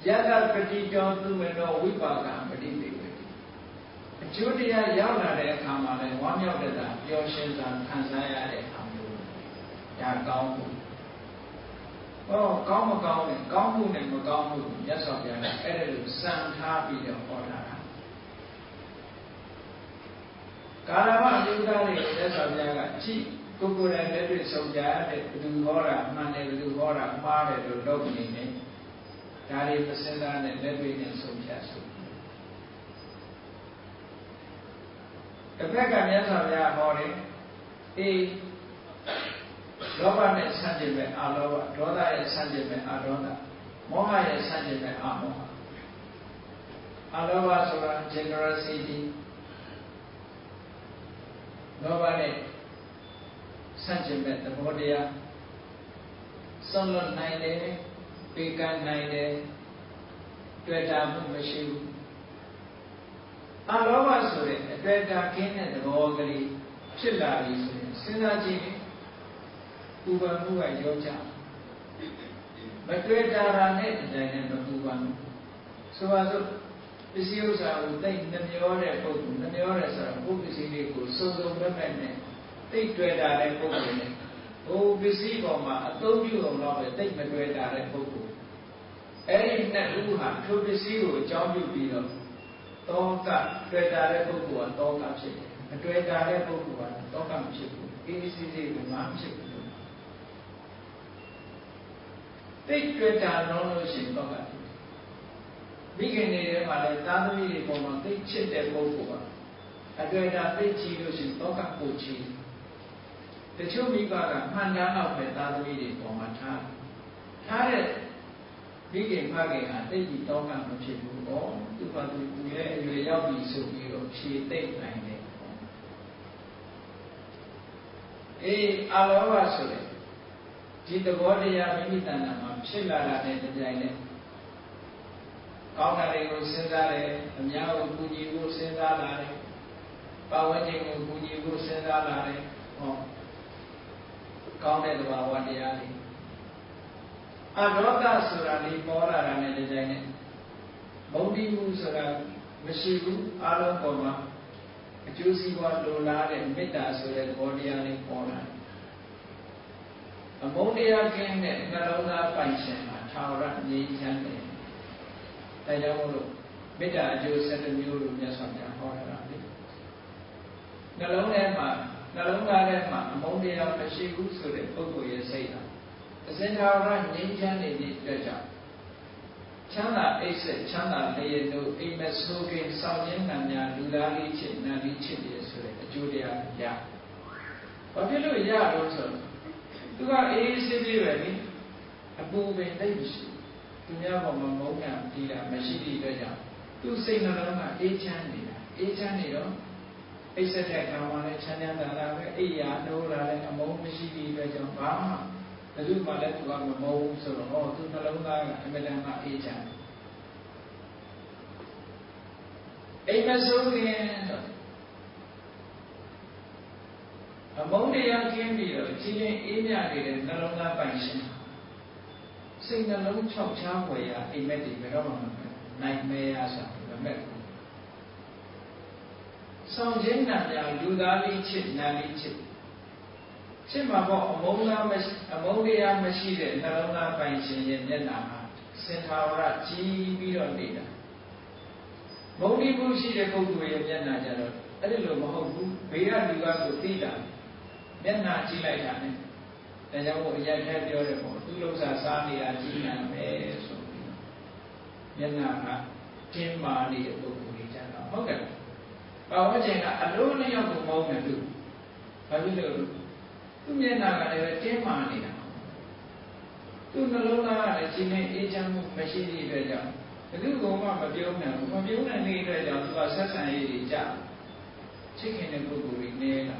S1: ယတပတိတောသူမနောဝိပါကံပတိပေဝေအကျိုးတရားရောက်လာတဲ့အခါမှာလည်းဝမ်းမြောက်တဲ့တာပျော်ရွှင်စွာခံစားရတဲ့အခါမျိုးဒါကောင်းမှုကောင်းမကောင်းနဲ့ကောင်းမှုနဲ့မကောင်းမှုမြတ်စွာဘုရားကအဲ့ဒါလိုစံထားပြီးတော့ဟောတာကာလမအယုဒ္ဓတွေမြတ်စွာဘုရားကကြည့်ကိုယ်ကိုယ်တိုင်လက်တွေ့ဆုံးကြတဲ့ဘယ်သူဟောတာမှန်တယ်ဘယ်သူဟောတာမှားတယ်လို့လုပ်နေတယ်ဒါတွေပစင်သားနဲ့လက်တွေ့နဲ့ဆုံးဖြတ်ဆိုတစ်ဖက်ကမြတ်စွာဘုရားဟောတယ်လောဘနဲ့ဆန့်ကျင်မဲ့အလောဘဒေါသရဲ့ဆန့်ကျင်မဲ့အဒေါသမောဟရဲ့ဆန့်ကျင်မဲ့အမောဟအလောဘဆိုတာ generosity လောဘနဲ့ဆန့်ကျင်မဲ့သဘောတရားဆုံးလွတ်နိုင်တယ်ပေးကမ်းနိုင်တယ်တွေ့တာမှုမရှိဘူးအလောဘဆိုတဲ့အတွေ့အကြုံကင်းတဲ့သဘောကလေးဖြစ်လာပြီဆိုရင်စဉ်းစားကြည့်ပူပန်မှုကရောကြမတွေ့တာနဲ့ဒီတိုင်းနဲ့မပူပန်ဘူးဆိုပါစို့ပစ္စည်းဥစ္စာကိုသိနှမျောတဲ့ပုဂ္ဂိုလ်နှမျောတဲ့ဆိုတာပုဂ္ဂိုလ်ပစ္စည်းလေးကိုစုံစုံမဲ့မဲ့နဲ့သိတွေ့တာတဲ့ပုဂ္ဂိုလ်နဲ့ဟိုပစ္စည်းပေါ်မှာအသုံးပြုအောင်တော့ပဲသိမတွေ့တာတဲ့ပုဂ္ဂိုလ်အဲ့ဒီနှစ်ခုဟာထိုပစ္စည်းကိုအကြောင်းပြုပြီးတော့တောကတွေ့တာတဲ့ပုဂ္ဂိုလ်ကတောကဖြစ်တယ်မတွေ့တာတဲ့ပုဂ္ဂိုလ်ကတောကမဖြစ်ဘူးအေးစီစီကမှမဖြစ်ဘူးသိတွေ့တာလုံးလို့ရှိရင်တော့ကမိခင်တွေထဲမှာလည်းသားသမီးတွေပေါ်မှာသိချစ်တဲ့ပုဂ္ဂိုလ်ကအတွေ့အကြုံသိချီလို့ရှိရင်တော့ကပို့ချီတချို့မိဘကမှန်တမ်းတော့ပဲသားသမီးတွေပေါ်မှာထားတဲ့မိခင်ဖခင်ကသိပြီးတော့ကမဖြစ်ဘူးပေါ့သူကသူရဲ့အရွယ်ရောက်ပြီဆိုပြီးတော့ဖြေသိမ့်နိုင်တယ်အလောဘဆိုတဲ့ဒီသဘောတရားမိမိတဏ္ဍာမှာဖြစ်လာတဲ့ကြိုင်နဲ့ကောင်းတာတွေကိုစဉ်းစားတယ်အများကိုကူညီဖို့စဉ်းစားလာတယ်ပတ်ဝန်းကျင်ကိုကူညီဖို့စဉ်းစားလာတယ်ကောင်းတဲ့သဘာဝတရားတွေအဒေါသဆိုတာလေးပေါ်လာတာနဲ့ကြိုင်နဲ့မုန်းတိမှုဆိုတာမရှိဘူးအလုံးပေါ်မှာအကျိုးစီးပွားလိုလားတဲ့မေတ္တာဆိုတဲ့သဘောတရားလေးပေါ်လာတယ်အမုန်းတရားကင်းတဲ့နှလုံးသားပိုင်ရှင်မှာထာဝရငြိမ်းချမ်းတယ်။ဒါကြောင့်မို့လို့မေတ္တာအကျိုး7မျိုးလို့မြတ်စွာဘုရားဟောတာလေ။နှလုံးသားထဲမှာအမုန်းတရားမရှိဘူးဆိုတဲ့ပုဂ္ဂိုလ်ရဲ့စိတ်ဟာအစဉ်ထာဝရငြိမ်းချမ်းနေတဲ့အတွက်ကြောင့်ချမ်းသာအိပ်စက်ချမ်းသာလျက်တို့အိမ်မဆိုးကင်းစောင့်ခြင်းနှံများလူသားလေးချစ်နတ်လေးချစ်တယ်ဆိုတဲ့အကျိုးတရားရ။ဘာဖြစ်လို့ရလို့ဆိုတော့သူကအေးဆေးဆေးပဲလေအပူပင်သိမရှိသူများပေါ်မှာမုန်းတာပြီးတာမရှိတဲ့အတွက်ကြောင့်သူစိတ်နှလုံးကအေးချမ်းနေတာအေးချမ်းနေတော့အိပ်စက်တဲ့ခါမှလည်းချမ်းသာတာပဲအိယာနိုးလာတဲ့အမုန်းမရှိတဲ့အတွက်ကြောင့်ဘာမှဘယ်သူမှလည်းသူကမမုန်းဆိုတော့သူနှလုံးသားကအမြဲတမ်းအေးချမ်းအိမ်မဆိုးခင်တော့အမုန်းတရားကင်းပြီးတော့ကြီးရင်အေးမြနေတဲ့နှလုံးသားပိုင်ရှင်စိတ်နှလုံးခြောက်ခြားွယ်ရာအိမ်မက်တွေဘယ်တော့မှနိုင်မဲရဆိုတာမဲ့ဆောင်ခြင်းနာများလူသားလေးချစ်နာလေးချစ်မှာပေါ့အမုန်းတရားမရှိတဲ့နှလုံးသားပိုင်ရှင်ရဲ့မျက်နှာမှာစင်ထာဝရကြီးပြီးတော့နေတာမုန်းတိမှုရှိတဲ့ပုဂ္ဂိုလ်ရဲ့မျက်နှာကြတော့အဲ့ဒီလိုမဟုတ်ဘူးဘေးကလူကကိုသိတာမျက်နှာကြည့်လိုက်တာနဲ့ဒါကြောင့်မို့အရိုက်ထဲပြောတယ်ပေါ့သူ့လုံးစားစားနေတာကြည့်နိုင်မယ်ဆိုပြီးမျက်နှာကတင်းမာနေတဲ့ပုဂ္ဂိုလ်ကြီးကြတော့ဟုတ်ကဲ့ဘာဝကျင်ကအလုံးလျောက်ကိုမုန်းတယ်သူဘာဖြစ်လို့သူမျက်နှာကလည်းတင်းမာနေတာ သူနှလုံးသားကလည်းရှင်နေအေးချမ်းမှုမရှိသည့်အတွက်ကြောင့်ဘယ်သူကမှမပြုံးနိုင်ဘူးမပြုံးနိုင်တဲ့အတွက်ကြောင့်သူကဆက်ဆံရေးတွေကြချစ်ခင်တဲ့ပုဂ္ဂိုလ်တွေနေလာ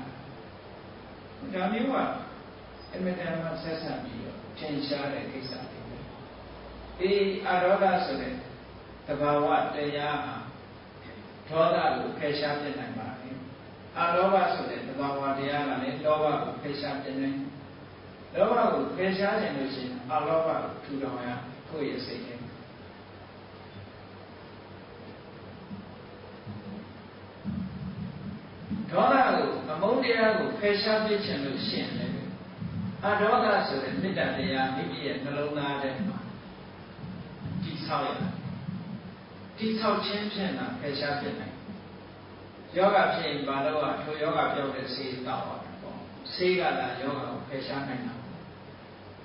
S1: ဒါမျိုးကအမြဲတမ်းဆက်ဆံပြီးတော့ထင်ရှားတဲ့ကိစ္စတွေပဲဒီအရောဂဆိုတဲ့သဘာဝတရားဟာဒေါသကိုဖယ်ရှားပြနိုင်ပါလေအလောဘဆိုတဲ့သဘာဝတရားကလည်းလောဘကိုဖယ်ရှားပြနိုင်လောဘကိုဖယ်ရှားခြင်းလို့ရှိရင်အလောဘကိုထူထောင်ရကိုယ့်ရဲ့စိတ်ထဲဒေါသကိုအမုန်းတရားကိုဖယ်ရှားပြခြင်းလို့ရှိရင်လည်းအဒေါသဆိုတဲ့မေတ္တာတရားမိမိရဲ့နှလုံးသားထဲမှာတည်ဆောက်ရတည်ဆောက်ခြင်းဖြင့်ဖယ်ရှားပြနိုင်ယောဂဖြစ်ရင်ဘာလို့ထိုယောဂပြောက်တဲ့ဆေးတောက်ရတယ်ပေါ့ဆေးကသာယောဂကိုဖယ်ရှားနိုင်တာ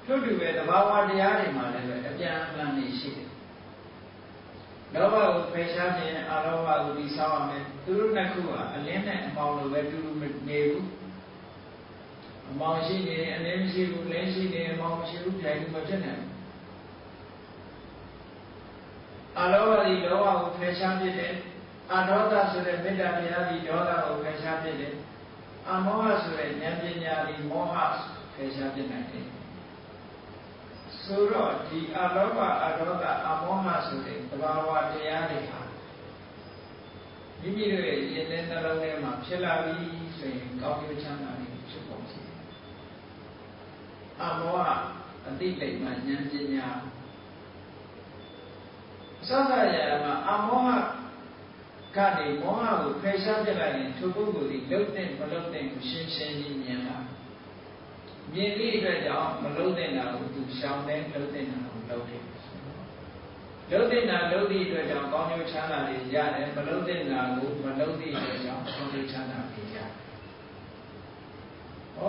S1: တို့တူပဲသဘာဝတရားတွေမှာလည်းအပြန်အလှန်နေရှိတယ်လောဘကိုဖယ်ရှားခြင်းအလောဘကိုဒီဆောက်ရမယ်သူတို့နှစ်ခုကအလင်းနဲ့အမောင်လိုပဲတူတူမနေဘူးအမောင်ရှိနေအလင်းရှိဘူးလင်းရှိနေအမောင်မရှိဘူးပြန်မဖြစ်နိုင်ဘူးအလောဘဒီလောဘကိုဖယ်ရှားပြတယ်အဒေါသဆိုတဲ့မေတ္တာတရားဒီဒေါသကိုဖယ်ရှားပြတယ်အမောဟဆိုတဲ့ဉာဏ်ပညာဒီမောဟဖယ်ရှားပြနိုင်တယ်ဆိုတော့ဒီအလောဘအဒေါသအမောဟဆိုတဲ့သဘာဝတရားတွေဟာမိမိတို့ရဲ့ယဉ်တဲ့နှလုံးထဲမှာဖြစ်လာပြီဆိုရင်ကောင်းကျိုးချမ်းသာတွေဖြစ်ပေါ်စေအမောဟအတိတ်မှဉာဏ်ပညာစသဖြင့်မှာအမောဟကနေမောဟကိုဖယ်ရှားပြလိုက်ရင်ထိုပုဂ္ဂိုလ်ဒီလုံတဲ့မလုံတဲ့ကိုရှင်းရှင်းကြီးမြင်လာမြင်ပြီးအတွက်ကြောင့်မလုံတဲ့တာကိုသူရှောင်တဲ့လုံတဲ့တာကိုလုံတယ်လုံတဲ့တာလုံသည့်အတွက်ကြောင့်ကောင်းကျိုးချမ်းသာတွေရတယ်မလုံတဲ့တာကိုမလုံသည့်အတွက်ကြောင့်ကောင်းကျိုးချမ်းသာတွေရတယ်။ဩ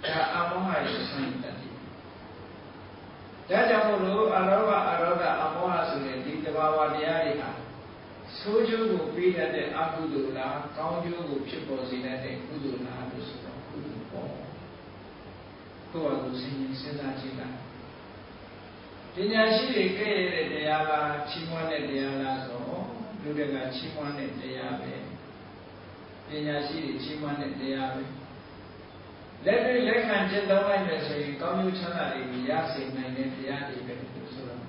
S1: ဒါအမောဟရဲ့ဆင်းသက်တယ်။ဒါကြောင့်မို့လို့အလောဘအရောဂအမောဟဆိုတဲ့ဒီသဘာဝတရားတွေဟာဆိုးကျိုးကိုပေးတတ်တဲ့အကုသိုလ်လားကောင်းကျိုးကိုဖြစ်ပေါ်စေတတ်တဲ့ကုသိုလ်လားလို့ဆိုတော့ကုသိုလ်ပေါ့ကိုယ့်အကူစဉ်းစားကြည့်လိုက်ပညာရှိတွေကဲ့ရဲ့တဲ့တရားလားချီးမွမ်းတဲ့တရားလားဆိုလူတွေကချီးမွမ်းတဲ့တရားပဲပညာရှိတွေချီးမွမ်းတဲ့တရားပဲလက်တွေ့လက်ခံကျင့်သုံးလိုက်မယ်ဆိုရင်ကောင်းကျိုးချမ်းသာတွေရစေနိုင်တဲ့တရားတွေပဲလို့ဆိုတော့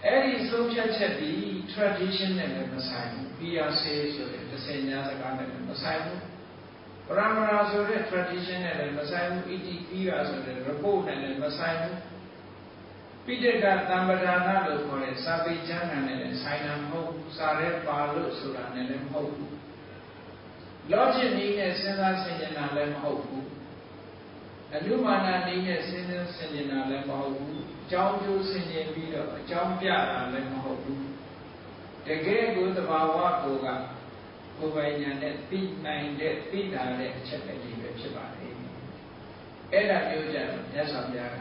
S1: အဲ့ဒီဆုံးဖြတ်ချက်ဒီ tradition နဲ့လည်းမဆိုင်ဘူး PRC ဆိုတဲ့သင်ညာစကားနဲ့လည်းမဆိုင်ဘူးပရမရာဆိုတဲ့ tradition နဲ့လည်းမဆိုင်ဘူး ETP ဆိုတဲ့ report နဲ့လည်းမဆိုင်ဘူးပိဋကသံပဒါနလို့ခေါ်တဲ့စာပေကျမ်းဂန်နဲ့လည်းဆိုင်တာမဟုတ်ဘူးစာရဲပါလို့ဆိုတာနဲ့လည်းမဟုတ်ဘူး logic နည်းနဲ့စဉ်းစားဆင်ခြင်တာလည်းမဟုတ်ဘူးအနုမာနနည်းနဲ့စဉ်းစားဆင်ခြင်တာလည်းမဟုတ်ဘူးအကြောင်းကျိုးဆင်ခြင်ပြီးတော့အကြောင်းပြတာလည်းမဟုတ်ဘူးတကယ်ကိုသဘာဝကိုကကိုယ်ပိုင်ဉာဏ်နဲ့သိနိုင်တဲ့သိတာတဲ့အချက်ပဲဒီပဲဖြစ်ပါလေအဲ့ဒါပြောကြတော့မြတ်စွာဘုရားက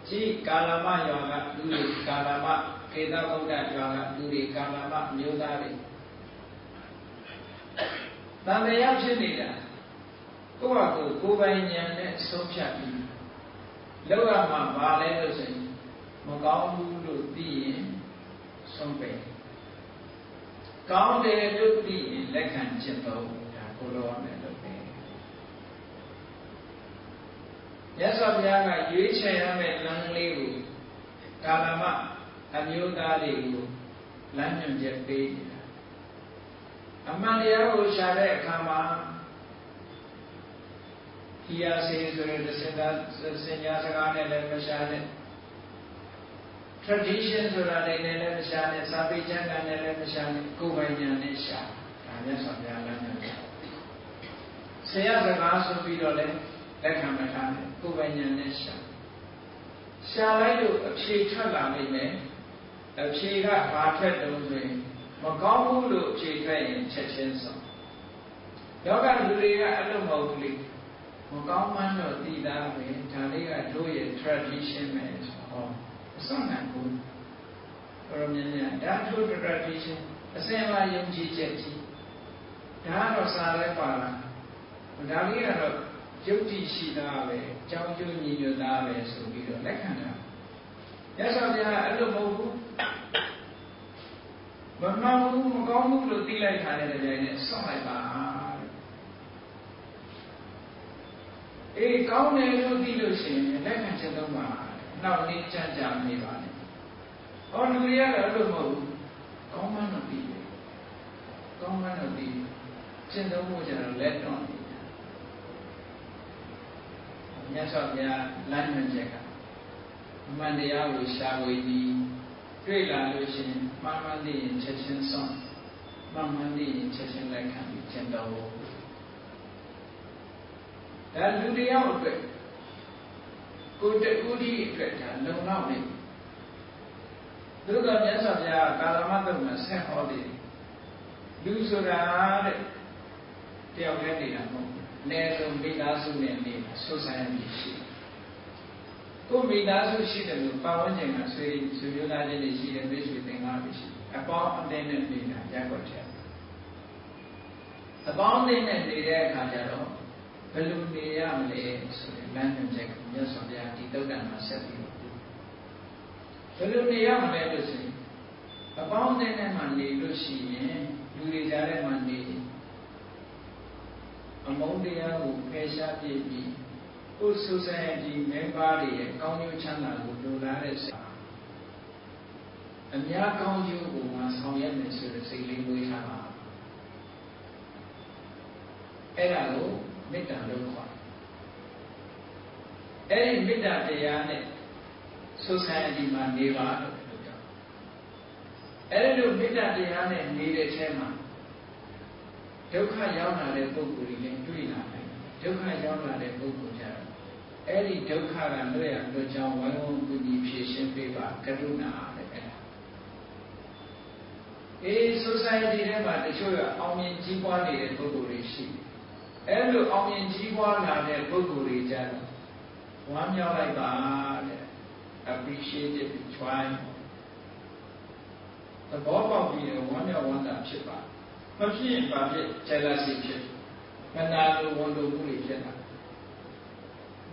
S1: ကြည်ကာလမယောကလူတွေကာလမကေသဗုဒ္ဓယောကလူတွေကာလမမျိုးသားတွေတန်တရားဖြစ်နေတာကိုယ့်ဟာကိုယ်ပိုင်ဉာဏ်နဲ့ဆုံးဖြတ်ပြီးလောက်ရမှာပါလဲလို့ဆိုရင်မကောင်းဘူးလို့သိရင်ဆုံးပယ်ကောင်းတယ်လို့သိရင်လက်ခံကျင့်သုံးဒါကိုလိုရမယ်လို့ပဲမြတ်စွာဘုရားကရွေးချယ်ရမယ့်လမ်းလေးကိုကာလမအမျိုးသားတွေကိုလမ်းညွှန်ချက်ပေးနေတာအမှန်တရားကိုရှာတဲ့အခါမှာPRC ဆိုတဲ့စင်ညာစကားနဲ့လည်းမရှာနဲ့ tradition ဆိုတာနဲ့လည်းမရှာနဲ့စာပေကျမ်းဂန်နဲ့လည်းမရှာနဲ့ကိုယ်ပိုင်ဉာဏ်နဲ့ရှာဒါမြတ်စွာဘုရားလမ်းညွှန်ချက်ဆရာစကားဆိုပြီးတော့လည်းလက်ခံမထားနဲ့ကိုယ်ပိုင်ဉာဏ်နဲ့ရှာလိုက်လို့အဖြေထွက်လာနိုင်မယ်အဖြေကဘာထွက်တုံးဆိုရင်မကောင်းဘူးလို့အဖြေထွက်ရင်ချက်ချင်းဆုံးယောဂလူတွေကအဲ့လိုမဟုတ်ဘူးလေမကောင်းမှန်းတော့သိတာပဲဒါလေးကတို့ရဲ့ tradition ပဲဆိုတော့အစွမ်းနိုင်ဘူးဘယ်လိုမြင်လဲဒါတို့ tradition အစင်လာယုံကြည်ချက်ကြီးဒါကတော့စာလဲပါလားဒါလေးကတော့ရ ယုတ်တိရှိတာပဲကြောင်းကျိုးညီညွတ်တာပဲဆိုပြီးတော့လက်ခံတာမြတ်စွာဘုရားအဲ့လိုမဟုတ်ဘူးမမှန်ဘူးမကောင်းဘူးလို့သိလိုက်တာနဲ့တပြိုင်နက်ဆောက်လိုက်ပါအေးကောင်းတယ်လို့သိလို့ရှိရင်လက်ခံချက်တော့မှာနောက်နေ့ကြကြနေပါနဲ့ဟောလူတွေကတော့အဲ့လိုမဟုတ်ဘူးကောင်းမှန်းတော့သိတယ်ကောင်းမှန်းတော့သိကျင့်သုံးဖို့ကျတော့လက်တော့မြတ်စွာဘုရားလမ်းညွှန်ချက်ကအမှန်တရားကိုရှာဖွေပြီးတွေ့လာလို့ရှိရင်မှန်မှန်သိရင်ချက်ချင်းဆုံးမှန်မှန်သိရင်ချက်ချင်းလက်ခံပြီးကျင့်သုံးဖို့ဒါလူတရားအတွက်ကိုယ်တူဒီအတွက်ဒါလုံလောက်နေသို့တော်မြတ်စွာဘုရားကာလမတ်တုံမှာဆက်ဟောတယ်လူဆိုတာတဲ့တယောက်တည်းနေတာမဟုတ်ဘူးအနည်းဆုံးမိသားစုနဲ့နေတာဆိုဆိုင်ရမည်ရှိကိုမိသားစုရှိတယ်လို့ပတ်ဝန်းကျင်ကဆွေမျိုးသားချင်းတွေရှိတယ်မိတ်ဆွေသင်္ကားတွေရှိအပေါင်းအသင်းနဲ့နေတာရက်ွက်တယ်အပေါင်းအသင်းနဲ့နေတဲ့အခါကျတော့ဘယ်လိုနေရမလဲဆိုရင်လမ်းညွှန်ချက်ကမြတ်စွာဘုရားဒီတုတ်တန်မှာဆက်ပြီးဘယ်လိုနေရမလဲလို့ဆိုရင်အပေါင်းအသင်းနဲ့မှနေလို့ရှိရင်လူတွေကြားထဲမှာနေအမုန်းတရားကိုဖယ်ရှားပြပြီးကိုယ် society member တွေရဲ့ကောင်းကျိုးချမ်းသာကိုလိုလားတဲ့စာအများကောင်းကျိုးကိုမှဆောင်ရွက်မယ်ဆိုတဲ့စိတ်လေးမွေးထားပါအဲ့ဒါကိုမေတ္တာလို့ခေါ်တယ်အဲ့ဒီမေတ္တာတရားနဲ့ society မှာနေပါလို့ပြောတယ်အဲ့ဒီလိုမေတ္တာတရားနဲ့နေတဲ့အချိန်မှာဒုက္ခရောက်လာတဲ့ပုဂ္ဂိုလ်တွေလည်းတွေ့လာတယ်ဒုက္ခရောက်လာတဲ့ပုဂ္ဂိုလ်ကြတော့အဲ့ဒီဒုက္ခကလွတ်ရလွတ်ကြောင်းဝိုင်းဝန်းကူညီဖြေရှင်းပေးပါကရုဏာတဲ့အဲ့ဒါsociety ထဲမှာတချို့ကအောင်မြင်ကြီးပွားနေတဲ့ပုဂ္ဂိုလ်တွေရှိတယ်အဲ့လိုအောင်မြင်ကြီးပွားလာတဲ့ပုဂ္ဂိုလ်တွေကြတော့ဝမ်းမြောက်လိုက်ပါတဲ့ appreciate it try သဘောပေါက်ပြီးတော့ဝမ်းမြောက်ဝမ်းသာဖြစ်ပါမဖြစ်ရင်ဘာဖြစ် jealousy ဖြစ်မနာလိုဝန်လိုမှုတွေဖြစ်တာ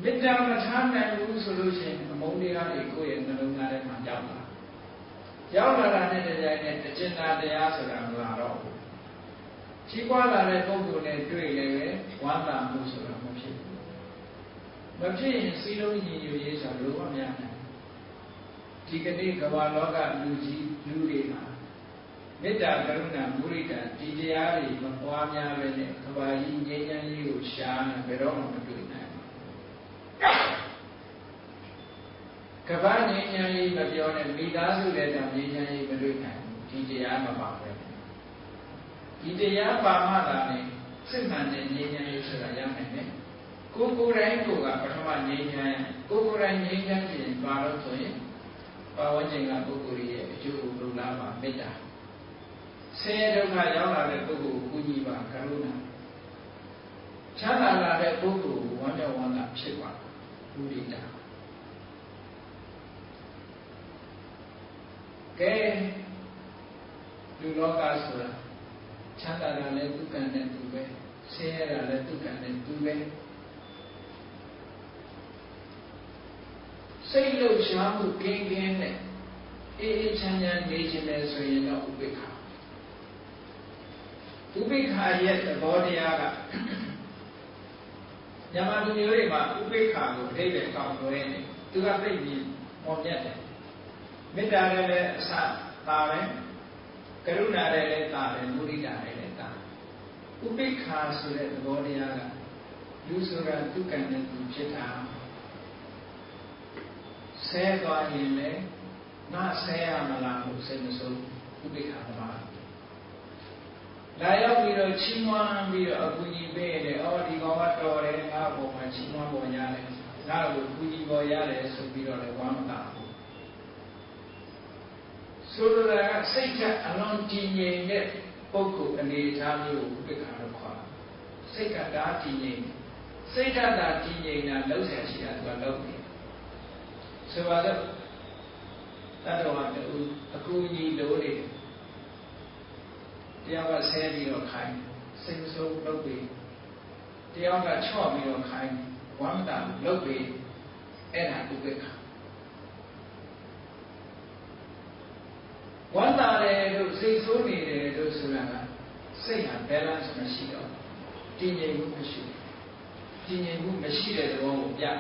S1: မေတ္တာမထားနိုင်ဘူးဆိုလို့ရှိရင်အမုန်းတရားတွေကိုယ့်ရဲ့နှလုံးသားထဲမှာရောက်လာတာနဲ့တည်းနဲ့တကျဉ်းသားတရားဆိုတာမလာတော့ဘူးကြီးပွားလာတဲ့ပုဂ္ဂိုလ်နဲ့တွေ့လည်းပဲဝမ်းသာမှုဆိုတာမဖြစ်ဘူးမဖြစ်ရင်စီလုံးညီညွတ်ရေးဆိုတာလိုမများနိုင်ဒီကနေ့ကမ္ဘာလောကလူတွေမှာမေတ္တာကရုဏာမုဒိတာဒီတရားတွေမပွားများပဲနဲ့ကဘာကြီးငြိမ်းချမ်းရေးကိုရှားနေဘယ်တော့မှမတွေ့နိုင်ဘူးကဘာငြိမ်းချမ်းရေးမပြောနဲ့မိသားစုလည်းတော့ငြိမ်းချမ်းရေးမတွေ့နိုင်ဘူးဒီတရားမပါပဲဒီတရားပါမှသာလေစိတ်မှန်တဲ့ငြိမ်းချမ်းရေးဆိုတာရနိုင်တယ်ကိုယ်တိုင်းကိုကပထမငြိမ်းချမ်းကိုယ်တိုင်းငြိမ်းချမ်းခြင်းပါလို့ဆိုရင်ပါဝန်းကျင်ကပုဂ္ဂိုလ်ရဲ့အကျိုးကိုလိုလားပါမေတ္တာဆင်းရဲဒုက္ခရောက်လာတဲ့ပုဂ္ဂိုလ်ကိုကူညီပါကရုဏာချမ်းသာလာတဲ့ပုဂ္ဂိုလ်ကိုဝမ်းမြောက်ဝမ်းသာဖြစ်ပါမုဒိတာကဲလူလောကဆိုတာချမ်းသာတာလည်းဒုက္ခနဲ့တူပဲဆင်းရဲတာလည်းဒုက္ခနဲ့တူပဲစိတ်လှုပ်ရှားမှုကင်းကင်းနဲ့အေးအေးချမ်းချမ်းနေခြင်းနဲ့ဆိုရင်တော့ဥပိ္ပခာရဲ့သဘောတရားကမြန်မာလူမျိုးတွေမှာဥပိ္ပခာကိုအဓိပ္ပာယ်ကောင်းလွဲနေသူကသိပြီးပေါ်ပြတ်တယ်မေတ္တာလည်းအစပါပဲကရုဏာလည်းတာတယ်မုဒိတာလည်းတာဥပိ္ပခာဆိုတဲ့သဘောတရားကလူဆိုတာဒုက္ခနဲ့သူဖြစ်တာဆဲသွားရင်လည်းငါဆဲရမလားလို့စိတ်မဆိုးဥပိ္ပခာပါလာရောက်ပြီးတော့ချီးမွမ်းပြီးတော့အကူကြီးပေးတယ်အော်ဒီကောင်ကတော်တယ်ငါ့ဘောမှာချီးမွမ်းပေါ်ရတယ်ငါ့ကိုကူကြီးပေါ်ရတယ်ဆိုပြီးတော့လည်းဝမ်းမသာဘူးဆိုလိုတာကစိတ်ဓာတ်အလွန်တည်ငြိမ်တဲ့ပုဂ္ဂိုလ်အနေအထားမျိုးကိုဥပိ္ပခာလို့ခေါ်တာစိတ်ကဒါတည်ငြိမ်စိတ်ဓာတ်သာတည်ငြိမ်တာလှုပ်ရှားရှိတာသူကလှုပ်နေဆိုပါတော့တတ္တဝါတူအကူကြီးလိုနေတရားကဆဲပြီးတော့ခိုင်းစိတ်ဆိုးလုပ်ပြီး တယောက်ကချော့ပြီးတော့ခိုင်းဝမ်းမတာလုတ်ပြီးအဲ့ဒါဥပိ္ပခာဝမ်းတာတယ်လို့စိတ်ဆိုးနေတယ်လို့ဆိုတာကစိတ်ဟာ balance မရှိတော့တည်ငြိမ်မှုမရှိတည်ငြိမ်မှုမရှိတဲ့သဘောကိုပြတာ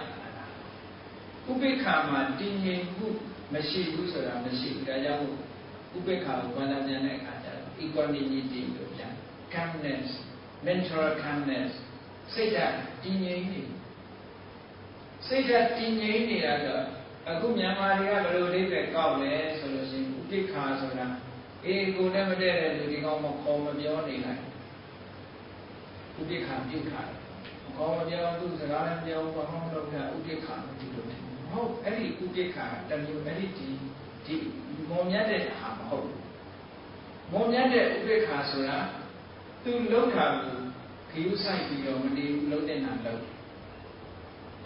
S1: ဥပိ္ပခာမှာတည်ငြိမ်မှုမရှိဘူးဆိုတာမရှိဘူးဒါကြောင့်ဥပိ္ပခာကိုဘာသာပြန်တဲ့အခါကျတော့ equanimity လို့ပြန် calmness mental calmness စိတ်ဓာတ်တည်ငြိမ်နေစိတ်ဓာတ်တည်ငြိမ်နေတာတော့အခုမြန်မာတွေကဘယ်လိုလေးပဲကောက်လဲဆိုလို့ရှိရင်ဥပိ္ပခာဆိုတာအေးကိုလည်းမတည့်တဲ့လူဒီကောင်မခေါ်မပြောနေလိုက်ဥပိ္ပခာပြုတ်ခါခေါ်မပြောသူစကားလည်းမပြောဘာမှမလုပ်တာဥပိ္ပခာလို့ဒီလိုတယ်ဟုတ်အဲ့ဒီဥပိ္ပခာတမျိုးအဲ့ဒီမုံမြတ်တဲ့ဟာမဟုတ်ဘူးမုံမြတ်တဲ့ဥပိ္ပခာဆိုတာသူလုံးတာကိုခယူဆိုင်ပြီးတော့မနေဘူးလုံးတဲ့နာလုံး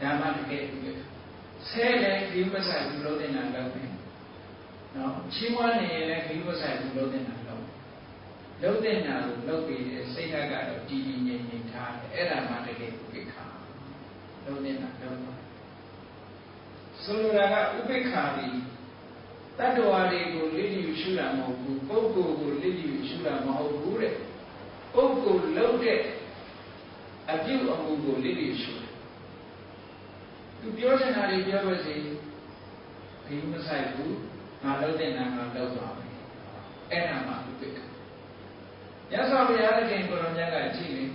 S1: ဒါမှတကယ်ဥပိ္ပခာဆဲလည်းခယူမဆိုင်ဘူးလုံးတဲ့နာလုံးပဲနော်ချီးမွမ်းနေရင်လည်းခယူမဆိုင်ဘူးလုံးတဲ့နာလုံးလုံးတဲ့နာကိုလုံးပြီးစိတ်ဓာတ်ကတော့တည်တည်ငြိမ်ငြိမ်ထားတယ်အဲ့ဒါမှတကယ်ဥပိ္ပခာလုံးတဲ့နာလုံးဆိုလိုတာကဥပိ္ပခာဒီတတ္တဝါတွေကိုလိတိရှုတာမဟုတ်ဘူးပုဂ္ဂိုလ်ကိုလိတိရှုတာမဟုတ်ဘူးတဲ့ပုဂ္ဂိုလ်လုံးတဲ့အပြုအမူကိုလိတိရှုတယ်သူပြောချင်တာတွေပြောပါစေဘယ်မဆိုင်ဘူးငါလုံးတဲ့နာငါလုံးပါမယ်အဲ့ဒါမှဥပိ္ပခာရသော်ဘုရားရှင်ကိုရောမြတ်ကကြည့်လေ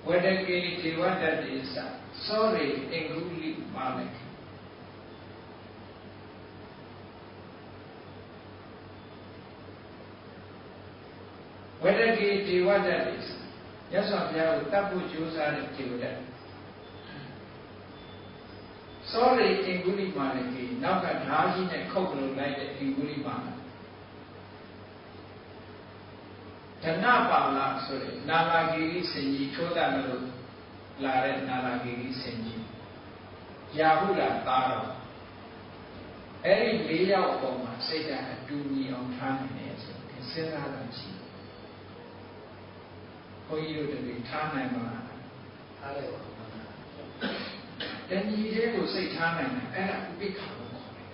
S1: ဝတ္တကေဒေဝတ္တတိသသောရိအင်္ဂုလိပါလေဝတ္တကေဒေဝတ္တတိရသော်ဘုရားကိုတတ်ဖို့ကြိုးစားတဲ့ဒေဝတ္တသောရိအင်္ဂုလိပါလေကြီးနောက်ကဓာကြီးနဲ့ခုတ်လို့လိုက်တဲ့အင်္ဂုလိပါလေဓနပါဠဆိုတဲ့နာလာဂီရိစင်ကြီးထိုးတယ်လို့လာတဲ့နာလာဂီရိစင်ကြီးရာဟုလာသားတော်အဲ့ဒီ၄ယောက်ပုံမှာစိတ်ဓာတ်အတူညီအောင်ထားနိုင်တယ်ဆိုရင်စဉ်းစားတာရှိတယ်ဘုန်းကြီးတို့တည်းထားနိုင်မှာထားလိုက်ပါတဏှီတဲ့ကိုစိတ်ထားနိုင်တယ်အဲ့ဒါဥပိ္ပခာလို့ခေါ်တယ်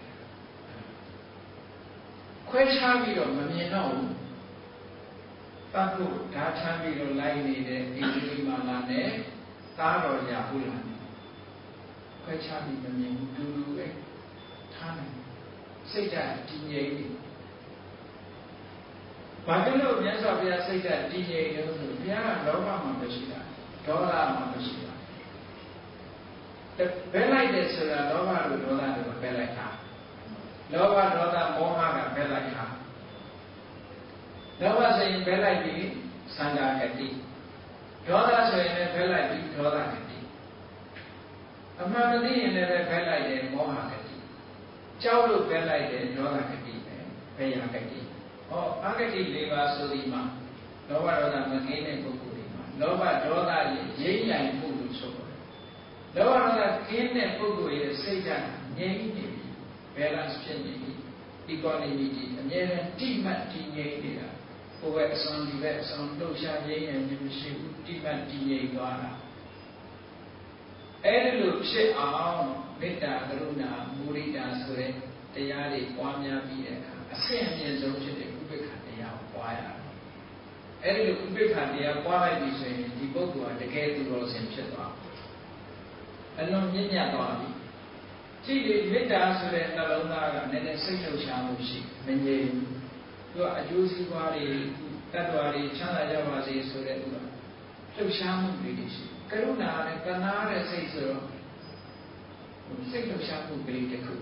S1: ခွဲခြားပြီးတော့မမြင်တော့ဘူးတတ်ဖို့ဓာချမ်းပြီးတော့လိုက်နေတဲ့ဣန္ဒြိမာလာနဲ့သားတော်ရာဟုလာနဲ့ခွဲခြားပြီးမမြင်ဘူးတူတူပဲထားနိုင်စိတ်ဓာတ်တည်ငြိမ်နေဘာကြောင့်လို့မြတ်စွာဘုရားစိတ်ဓာတ်တည်ငြိမ်လို့ဆိုဘုရားကလောဘမှာမရှိတာဒေါသမှာမရှိတာဘယ်လိုက်တယ်ဆိုတာလောဘလိုဒေါသတွေပဲလိုက်တာလောဘဒေါသမောဟကပဲလိုက်တာလောဘဆိုရင်ဘယ်လိုက်ပြီးသံဃာကတိဒေါသဆိုရင်လည်းဘယ်လိုက်ပြီးဒေါသကတိအမှန်မသိရင်လည်းဘယ်လိုက်တယ်မောဟကတိကြောက်လို့ဘယ်လိုက်တယ်ဒေါသကတိပဲဘယ်ရာကတိဟောအဂတိ၄ပါးဆိုဒီမှာလောဘဒေါသမကင်းတဲ့ပုဂ္ဂိုလ်တွေမှာလောဘဒေါသရဲ့ရင်းရိုင်မှုလို့ဆိုပါတယ်လောဘဒေါသကင်းတဲ့ပုဂ္ဂိုလ်ရဲ့စိတ်ဓာတ်ငြိမ်နေပြီ balance ဖြစ်နေပြီ equanimity အမြဲတမ်းတိမှတ်တည်ငြိမ်နေတာဟိုဘက်အစွမ်းဒီဘက်အစွမ်းလှုပ်ရှားရင်းရင်မရှိဘူးတိမှတ်တည်ငြိမ်သွားတာအဲ့ဒီလိုဖြစ်အောင်မေတ္တာကရုဏာမုဒိတာဆိုတဲ့တရားတွေပွားများပြီးတဲ့အခါအဆင့်အမြင့်ဆုံးဖြစ်တဲ့ဥပိ္ပခာတရားကိုပွားရတယ်အဲ့ဒီလိုဥပိ္ပခာတရားပွားလိုက်ပြီဆိုရင်ဒီပုဂ္ဂိုလ်ကတကယ်သူတော်စင်ဖြစ်သွားအလွန်မြင့်မြတ်သွားပြီကြည့်လေမေတ္တာဆိုတဲ့နှလုံးသားကနည်းနည်းစိတ်လှုပ်ရှားမှုရှိမငြိမ်ဘူးသူကအကျိုးစီးပွားတွေတတ္တဝါတွေချမ်းသာကြပါစေဆိုတဲ့သူကလှုပ်ရှားမှုတွေရှိကရုဏာနဲ့ကနာတဲ့စိတ်ဆိုတော့စိတ်လှုပ်ရှားမှုကလေးတစ်ခု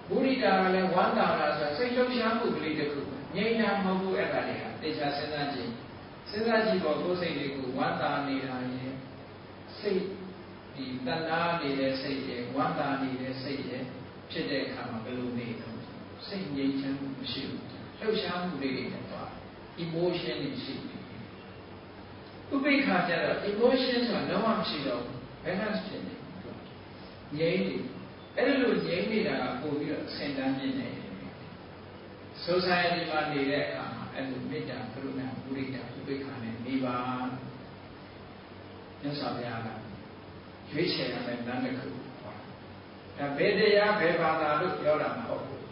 S1: မုဒိတာကလည်းဝမ်းသာတာဆိုစိတ်လှုပ်ရှားမှုကလေးတစ်ခုငြိမ်းချမ်းမဟုတ်ဘူးအဲ့ဒါတွေကတေချာစဉ်းစားကြည့်ပေါ့ကိုယ်စိတ်တွေကိုဝမ်းသာနေတာရဲ့စိတ်ဒီတဏှာနေတဲ့စိတ်ရဲ့ဝမ်းသာနေတဲ့စိတ်ရဲ့ဖြစ်တဲ့အခါမှာဘယ်လိုနေတော့စိတ်ငြိမ်းချမ်းမှုမရှိဘူးလှုပ်ရှားမှုတွေနဲ့သွား emotion တွေရှိတယ်ဥပိ္ပခာကျတော့ emotion ဆိုတာလုံးဝမရှိတော့ဘူး balance ဖြစ်နေငြိမ်းနေအဲ့ဒီလိုငြိမ်းနေတာကပို့ပြီးတော့အစဉ်တန်းမြင့်နေတယ် society မှာနေတဲ့အခါ အဲ့လိုမေတ္တာကရုဏာမုဒိတာဥပိ္ပခာနဲ့နေပါ မြတ်စွာဘုရားကရွေးချယ်ရမယ့်လမ်းတစ်ခုဒါဘယ်တရားဘယ်ဘာသာလို့ပြောတာမဟုတ်ဘူး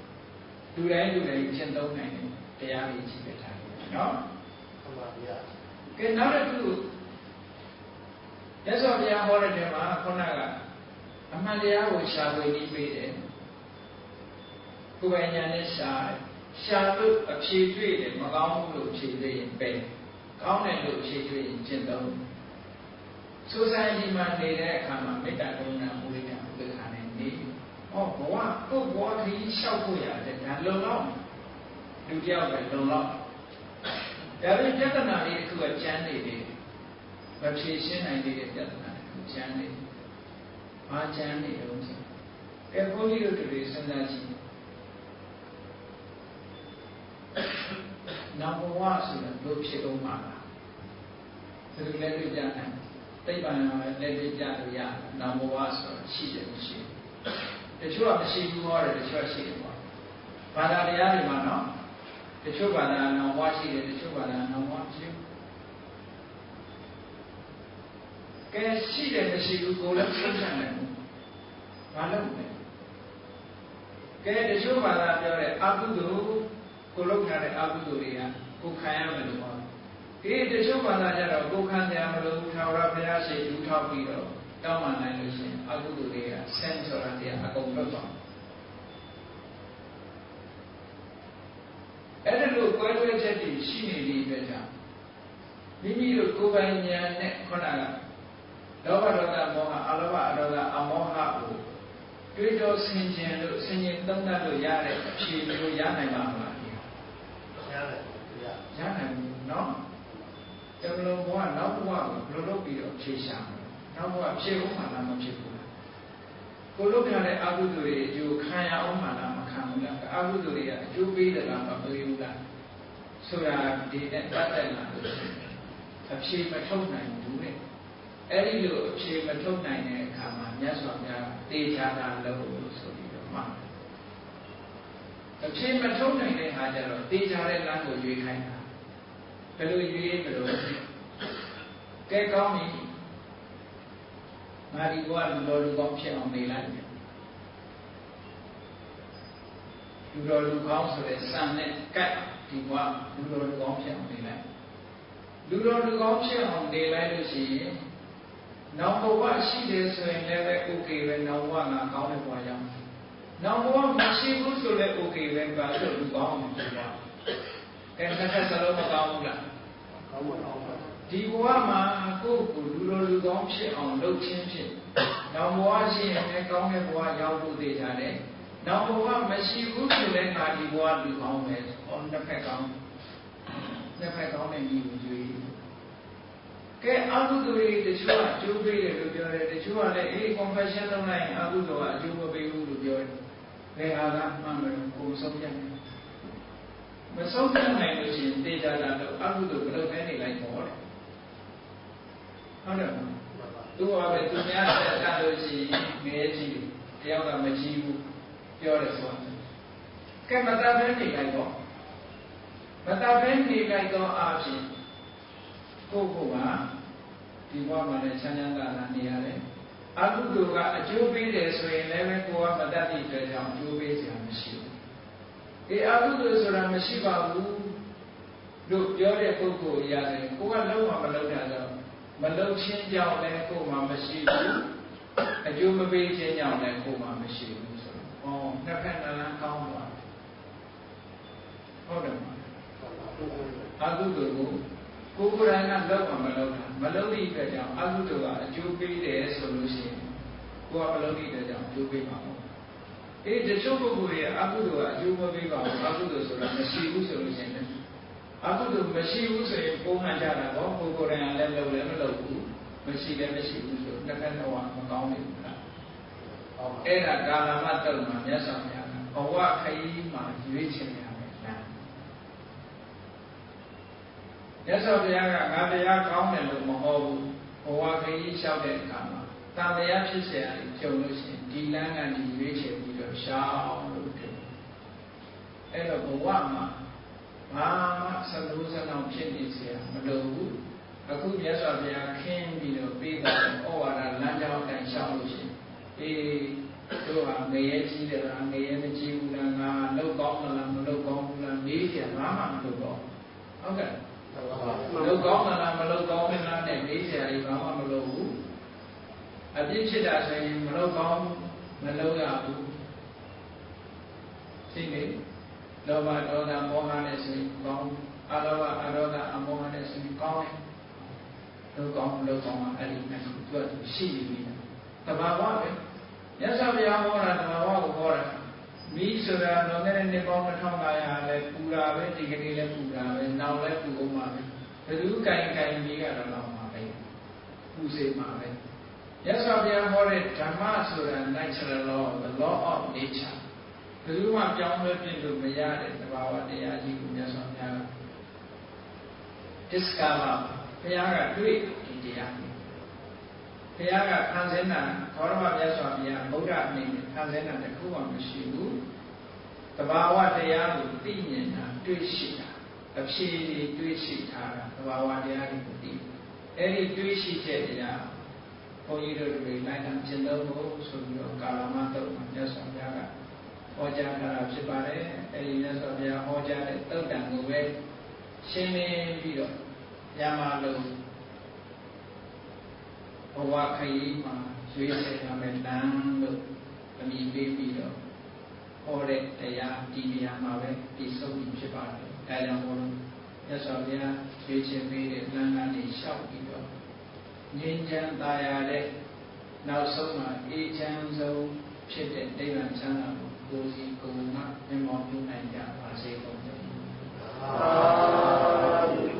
S1: လူတိုင်းကျင့်သုံးနိုင်တယ်တရားကြီးကြီးပဲထားတယ်နော်မှန်ပါဗျာကဲနောက်တစ်ခုမြတ်စွာဘုရားဟောတဲ့ထဲမှာခုနကအမှန်တရားကိုရှာဖွေပြီးပေးတယ်ကိုယ်ပိုင်ဉာဏ်နဲ့ရှာလို့အဖြေတွေ့တယ်မကောင်းဘူးလို့ဖြေတွေ့ရင်ပဲကောင်းတယ်လို့ဖြေတွေ့ရင်ကျင့်သုံးsociety မှာနေတဲ့အခါမှာမေတ္တာကရုဏာမုဒိတာဥပေက္ခနဲ့နေဘဝကိုယ့်ဘဝခရီးလျှောက်ဖို့ရတယ်ဒါလုံလောက်လူတယောက်ပဲလုံလောက်ဒါပေမဲ့ပြဿနာလေးတစ်ခုကကျန်နေတယ်မဖြေရှင်းနိုင်တဲ့ပြဿနာတစ်ခုကျန်နေတယ်ဘာကျန်နေတော့ဆိုကဲဘုန်းကြီးတို့တွေစဉ်းစားကြည့်နောင်ဘဝဆိုတာတို့ဖြစ်အောင်ပါလားဒီလိုလည်းတွေ့ကြတယ်သိပ္ပံလည်းတွေ့ကြလို့ရနောင်ဘဝဆိုတာရှိတယ်မရှိတချို့ကမရှိဘူးဟောတယ်တချို့ရှိတယ်ပေါ့ဘာသာတရားတွေမှာနော်တချို့ဘာသာနောင်ဘဝရှိတယ်တချို့ဘာသာနောင်ဘဝမရှိဘူးကဲရှိတယ်မရှိဘူးကိုယ်လည်းသိချင်တယ်ဘာလို့လဲကဲတချို့ဘာသာပြောတဲ့အကုသိုလ်ကိုလုပ်ထားတဲ့အကုသိုလ်တွေကကိုခံရမယ်လို့ပြောတယ်ဒီတချို့ဘာသာကြတော့ကိုခံရမလို့ထာဝရဘုရားရှိခိုးထောက်ပြီးတော့တောင်းပန်နိုင်လို့ရှိရင်အကုသိုလ်တွေကဆန်းဆိုတာတရားအကုန်လွတ်သွားအဲ့ဒါလို့ကွဲလွဲချက်တွေရှိနေတဲ့အတွက်ကြောင့်မိမိတို့ကိုယ်ပိုင်ဉာဏ်နဲ့ခုနကလောဘဒေါသမောဟအလောဘအဒေါသအမောဟကိုတွေးတောဆင်ခြင်လို့ဆင်ခြင်သုံးသပ်လို့ရတဲ့အဖြေမျိုးရနိုင်ပါမလားရနိုင်ဘူးနော်တကယ်လို့ဘဝနောက်ဘဝကိုဘယ်လိုလုပ်ပြီးတော့ဖြေရှာမလဲနောက်ဘဝဖြေဖို့မှလားမဖြစ်ဘူးလားကိုလုပ်ရတဲ့အကုသိုလ်တွေအကျိုးခံရအောင်မှလားမခံဘူးလားအကုသိုလ်တွေကအကျိုးပေးတယ်လားမပေးဘူးလားဆိုတာဒီနဲ့ပတ်သက်လာလို့အဖြေမထုတ်နိုင်ဘူးတဲ့အဲ့ဒီလိုအဖြေမထုတ်နိုင်တဲ့အခါမှာမြတ်စွာဘုရားတေချာတာလို့ဆိုပြီးတော့မှအဖြေမထုတ်နိုင်တဲ့အခါကျတော့တေချာတဲ့လမ်းကိုရွေးခိုင်းတာဘယ်လိုရွေးဘယ်လိုကဲကောင်းပြီငါဒီဘဝလူတော်လူကောင်းဖြစ်အောင်နေလိုက်လူတော်လူကောင်းဆိုတဲ့စံနဲ့ကတ်ဒီဘဝလူတော်လူကောင်းဖြစ်အောင်နေလိုက်လူတော်လူကောင်းဖြစ်အောင်နေလိုက်လို့ရှိရင်နောက်ဘဝရှိတယ်ဆိုရင်လည်းပဲ okay ပဲနောက်ဘဝငါကောင်းတဲ့ဘဝရောက်နောက်ဘဝမရှိဘူးဆိုလည်း okay ပဲပါလို့လူကောင်းအောင်ဖြစ်သွားကဲတစ်ခါစလုံးမကောင်းဘူးလားကောင်းပါကောင်းပါဒီဘဝမှာကိုယ့်ကိုလူတော်လူကောင်းဖြစ်အောင်လုပ်ခြင်းဖြင့်နောက်ဘဝရှိရင်လည်းကောင်းတဲ့ဘဝရောက်ဖို့သိကြတယ်နောက်ဘဝမရှိဘူးဆိုလည်းငါဒီဘဝလူကောင်းပဲဟောနှစ်ဖက်ကောင်းတဲ့ညီကိုကြွေးကဲအကုသိုလ်တွေတချို့ကအကျိုးပေးတယ်လို့ပြောတယ်တချို့ကလည်းconfession လုပ်လိုက်ရင်အကုသိုလ်ကအကျိုးမပေးဘူးလို့ပြောတယ်ဘယ်ဟာကမှန်မလို့ကိုယ်ဆုံးဖြတ်တယ်မဆုံးဖြတ်နိုင်လို့ရှိရင်တေချာတာတော့အကုသိုလ်ဘယ်လိုပဲနေလိုက်ပေါ့လေဟုတ်တယ်သူကပဲသူများတက်လို့ရှိရင်ငဲကြည့်တယောက်ကမကြည့်ဘူးပြောတယ်ဆိုတော့ကဲမတတ်ဘဲနေလိုက်ပေါ့မတတ်ဘဲနေလိုက်တော့အဖြစ်ကိုယ့်ကဒီဘဝမှာလည်းချမ်းချမ်းသာသာနေရတယ်အကုသိုလ်ကအကျိုးပေးတယ်ဆိုရင်လည်းကိုယ်ကမတတ်တဲ့အတွက်ကြောင့်အကျိုးပေးစရာမရှိဘူးအကုသိုလ်ဆိုတာမရှိပါဘူးလို့ပြောတဲ့ပုဂ္ဂိုလ်ရတယ်ကိုယ်ကလုံးဝမလုံးတာတော့မလုံးချင်းကြောင့်လည်းကိုယ်မှမရှိဘူးအကျိုးမပေးခြင်းကြောင့်လည်းကိုယ်မှမရှိဘူးဆိုတော့နှစ်ဖက်နှလုံးကောင်းသွားဟုတ်တယ်မလားအကုသိုလ်ကိုယ်တိုင်ကလုံးဝမလုံးတာမလုံးသည့်အတွက်ကြောင့်အကုသိုလ်ကအကျိုးပေးတယ်ဆိုလို့ရှိရင်ကိုယ်ကမလုံးသည့်အတွက်ကြောင့်အကျိုးပေးပါဘူးတချို့ပုဂ္ဂိုလ်တွေအကုသိုလ်ကအကျိုးမပေးပါဘူးအကုသိုလ်ဆိုတာမရှိဘူးဆိုလို့ရှိရင်အကုသိုလ်မရှိဘူးဆိုရင်ပုံမှန်ကြတာတော့ကိုယ်ကိုယ်တိုင်လည်းလုပ်လည်းမလုပ်ဘူးမရှိလည်းမရှိဘူးဆိုတစ်ခါတော့မကောင်းဘူးလားအဲ့ဒါကာလမတုံမှာမြတ်စွာဘုရားကဘဝခရီးမှာရွေးချယ်ရမယ်လားမြတ်စွာဘုရားကငါတရားကောင်းတယ်လို့မဟောဘူးဘဝခရီးလျှောက်တဲ့အခါမှာတန်တရားဖြစ်เสียရတယ်ကြုံလို့ရှိရင်ဒီလမ်းကနေရွေးချယ်ပြီးတော့ရှောင်းလို့ဖြစ်အဲ့တော့ဘဝမှာဘာမှစလို့စလောင်ဖြစ်နေเสียမလိုဘူး အခုမြတ်စွာဘုရားခင်းပြီးတော့ပြီးတော့ဩဝါဒလမ်းကြောင်းအတိုင်းရှောက်လို့ရှိရင်တို့ဟာငရဲကြီးတယ်လားငရဲမကြီးဘူးလားငါလောက်ကောင်းလားမလောက်ကောင်းဘူးလားမေးကြဘာမှမလုပ်တော့ဟုတ်ကဲ့လောက်ကောင်းလားမလောက်ကောင်းဘူးလားနဲ့မေးကြရင်ဘာမှမလုပ်ဘူးအပြစ်ဖြစ်တာဆိုရင်မလောက်ကောင်းမလောက်ရဘူးသိနေလောဘဒေါသမောဟနဲ့ဆိုရင်ကောင်းအလောဘအဒေါသအမောဟနဲ့ဆိုရင်ကောင်းတယ်လောက်ကောင်းမလောက်ကောင်းအဲ့ဒီနဲ့သူကရှိနေပြီတဘာဝပဲမြတ်စွာဘုရားဟောတာတဘာဝကိုဟောတာမိဆိုတာတော့တဲ့နှစ်ပေါင်း2500လဲပူတာပဲဒီကနေ့လဲပူတာပဲနောက်လဲပူအောင်ပါပဲဘယ်သူကင်ကြီးကတော့လောက်ပါပဲပူစေမှာပဲမြတ်စွာဘုရားဟောတဲ့ဓမ္မဆိုတာ natural law the law of nature ဘယ်သူမှပြောင်းလဲပြစ်လို့မရတဲ့တဘာဝတရားကြီးကိုမြတ်စွာဘုရား discover ဘုရားကတွေ့ဒီတရားဘုရားကဖန်ဆင်းတာခေါရမမြတ်စွာဘုရားဗုဒ္ဓအနေနဲ့ဖန်ဆင်းတာတခုမှမရှိဘူးတဘာဝတရားကိုသိမြင်တာတွေ့ရှိတာအဖြေတွေ့ရှိထားတာတဘာဝတရားကိုသိအဲ့ဒီတွေ့ရှိချက်တရားဘုန်းကြီးတို့တွေလိုက်တာကျင့်သုံးဖို့ဆိုပြီးတော့ကာလမတုတ်မှာမြတ်စွာဘုရားကဟောကြားထားတာဖြစ်ပါတယ်အဲ့ဒီမြတ်စွာဘုရားဟောကြားတဲ့တုတ်တန်ကိုပဲရှင်းလင်းပြီးတော့ညမှာလို့ဘဝခရီးမှာရွေးချယ်ရမယ်လမ်းလို့အမည်ပေးပြီးတော့ဟောတဲ့တရားဒီနေရာမှာပဲပြည့်စုံပြီးဖြစ်ပါတယ်။ဒါကြောင့်မို့လို့မြတ်စွာဘုရားရွေးချယ်ပေးတဲ့လမ်းကနေလျှောက်ပြီးတော့ငြိမ်းချမ်းသာယာတဲ့နောက်ဆုံးမှာအေးချမ်းဆုံးဖြစ်တဲ့နိဗ္ဗာန်ချမ်းသာကိုကိုယ်စီကိုယ်ကမြင်မောပြုနိုင်ကြပါစေကုန်သတည်း။